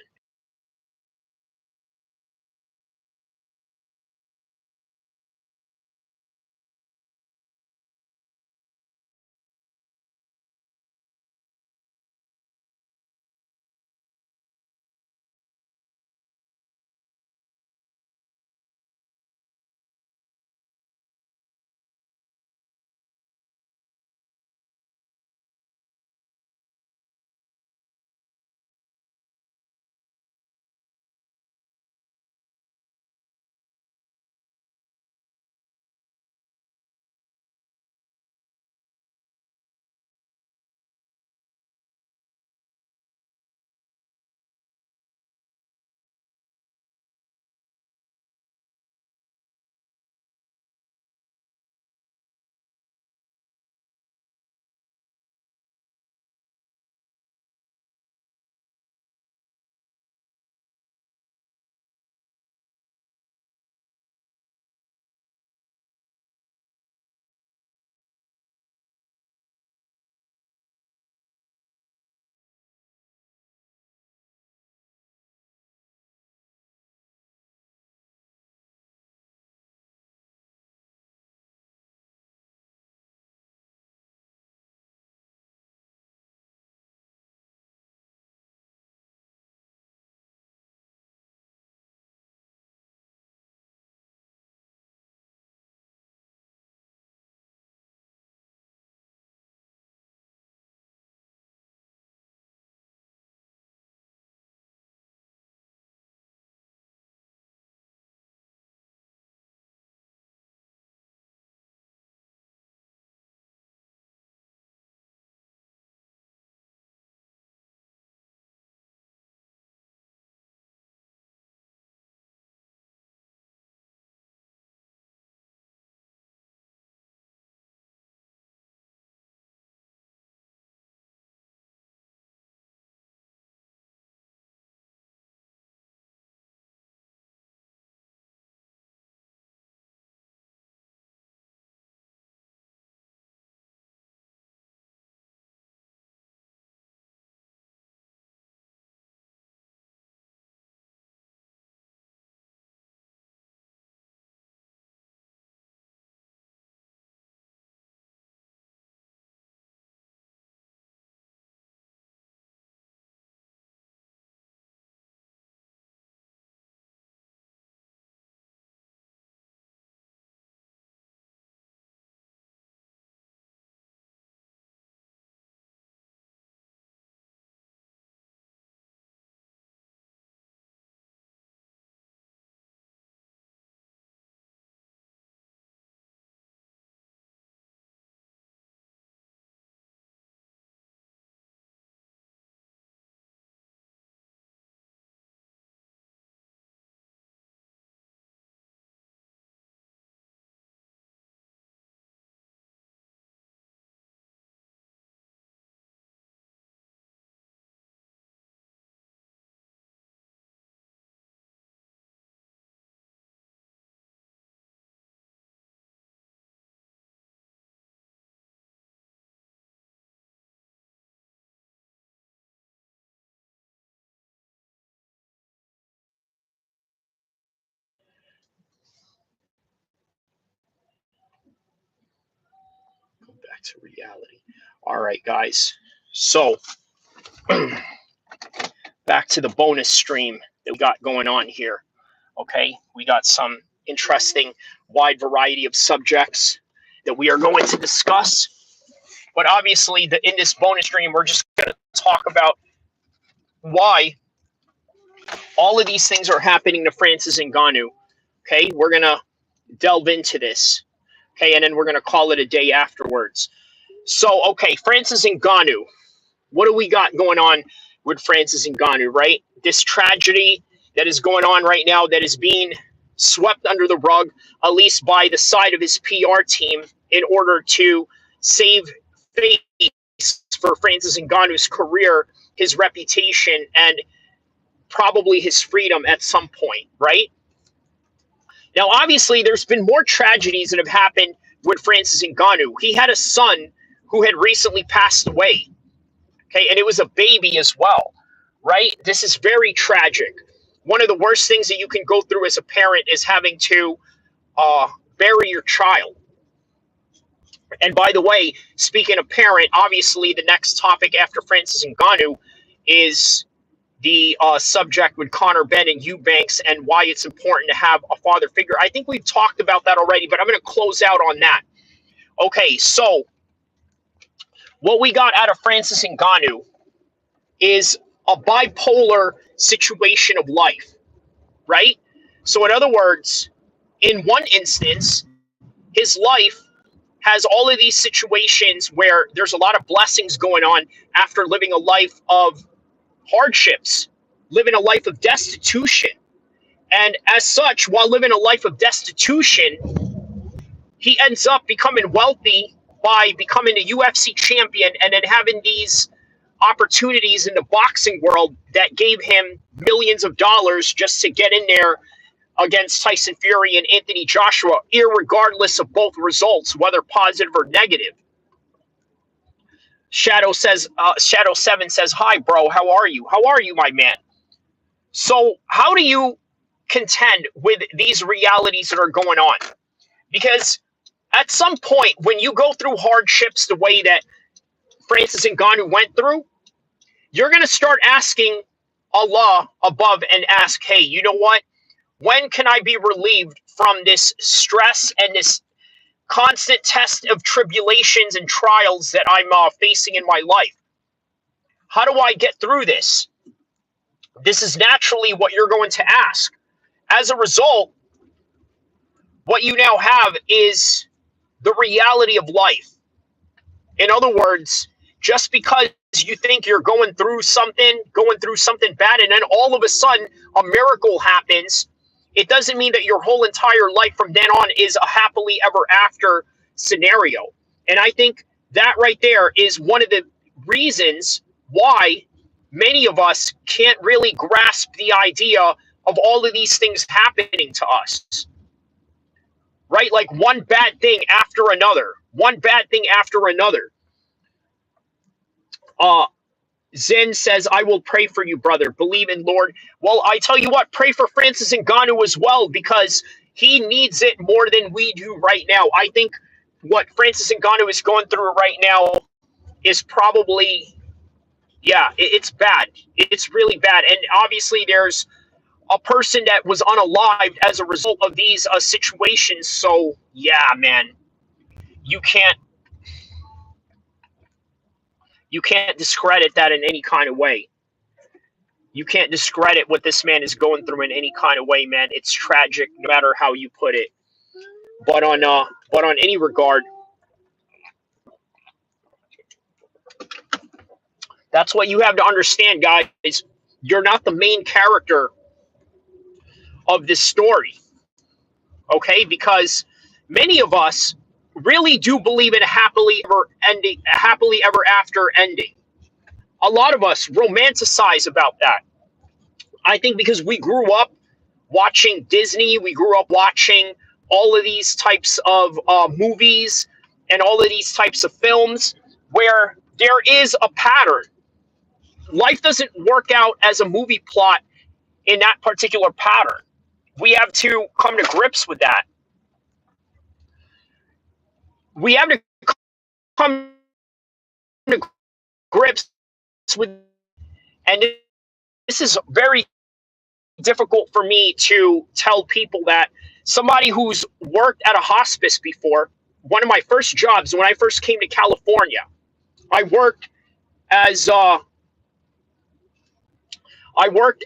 back to reality. All right, guys. So back to the bonus stream that we got going on here. Okay, we got some interesting, wide variety of subjects that we are going to discuss. But obviously, in this bonus stream, we're just going to talk about why all of these things are happening to Francis Ngannou. Okay, we're going to delve into this. Okay, and then we're going to call it a day afterwards. So, okay, Francis Ngannou. What do we got going on with Francis Ngannou, right? This tragedy that is going on right now that is being swept under the rug, at least by the side of his PR team, in order to save face for Francis Ngannou's career, his reputation, and probably his freedom at some point, right? Now, obviously, there's been more tragedies that have happened with Francis Ngannou. He had a son who had recently passed away. Okay, and it was a baby as well, right? This is very tragic. One of the worst things that you can go through as a parent is having to bury your child. And by the way, speaking of parent, obviously the next topic after Francis Ngannou is the subject with Benn and Eubanks and why it's important to have a father figure. I think we've talked about that already, but I'm going to close out on that. Okay, so what we got out of Francis Ngannou is a bipolar situation of life, right? So in other words, in one instance, his life has all of these situations where there's a lot of blessings going on after living a life of hardships, living a life of destitution. And as such, while living a life of destitution, he ends up becoming wealthy by becoming a UFC champion and then having these opportunities in the boxing world that gave him millions of dollars just to get in there against Tyson Fury and Anthony Joshua, irregardless of both results, whether positive or negative. Shadow 7 says, "Hi, bro. How are you? How are you, my man?" So, how do you contend with these realities that are going on? Because at some point, when you go through hardships the way that Francis Ngannou went through, you're going to start asking Allah above and ask, hey, you know what? When can I be relieved from this stress and this constant test of tribulations and trials that I'm facing in my life? How do I get through this? This is naturally what you're going to ask. As a result, what you now have is the reality of life. In other words, just because you think you're going through something bad, and then all of a sudden a miracle happens, it doesn't mean that your whole entire life from then on is a happily ever after scenario. And I think that right there is one of the reasons why many of us can't really grasp the idea of all of these things happening to us. Right? Like one bad thing after another. One bad thing after another. Zen says, I will pray for you, brother. Believe in Lord. Well, I tell you what, pray for Francis Ngannou as well, because he needs it more than we do right now. I think what Francis Ngannou is going through right now is probably, it's bad. It's really bad. And obviously there's a person that was unalived as a result of these situations. So, yeah, man, you can't discredit that in any kind of way. You can't discredit what this man is going through in any kind of way, man. It's tragic, no matter how you put it. But on any regard, that's what you have to understand, guys. You're not the main character of this story, okay? Because many of us really do believe in a happily ever after ending. A lot of us romanticize about that. I think because we grew up watching Disney, we grew up watching all of these types of movies and all of these types of films where there is a pattern. Life doesn't work out as a movie plot in that particular pattern. We have to come to grips with that. We have to come to grips with, and this is very difficult for me to tell people that somebody who's worked at a hospice before, one of my first jobs when I first came to California, I worked as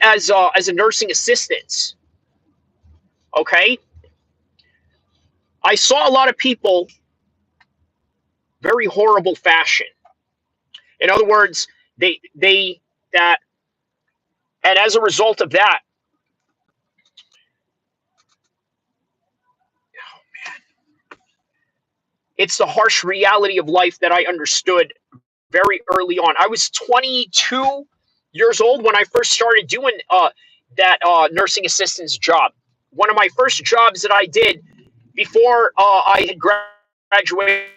as a nursing assistant. Okay, I saw a lot of people very horrible fashion. In other words, they that, and as a result of that, it's the harsh reality of life that I understood very early on. I was 22 years old when I first started doing that nursing assistant's job. One of my first jobs that I did before I had graduated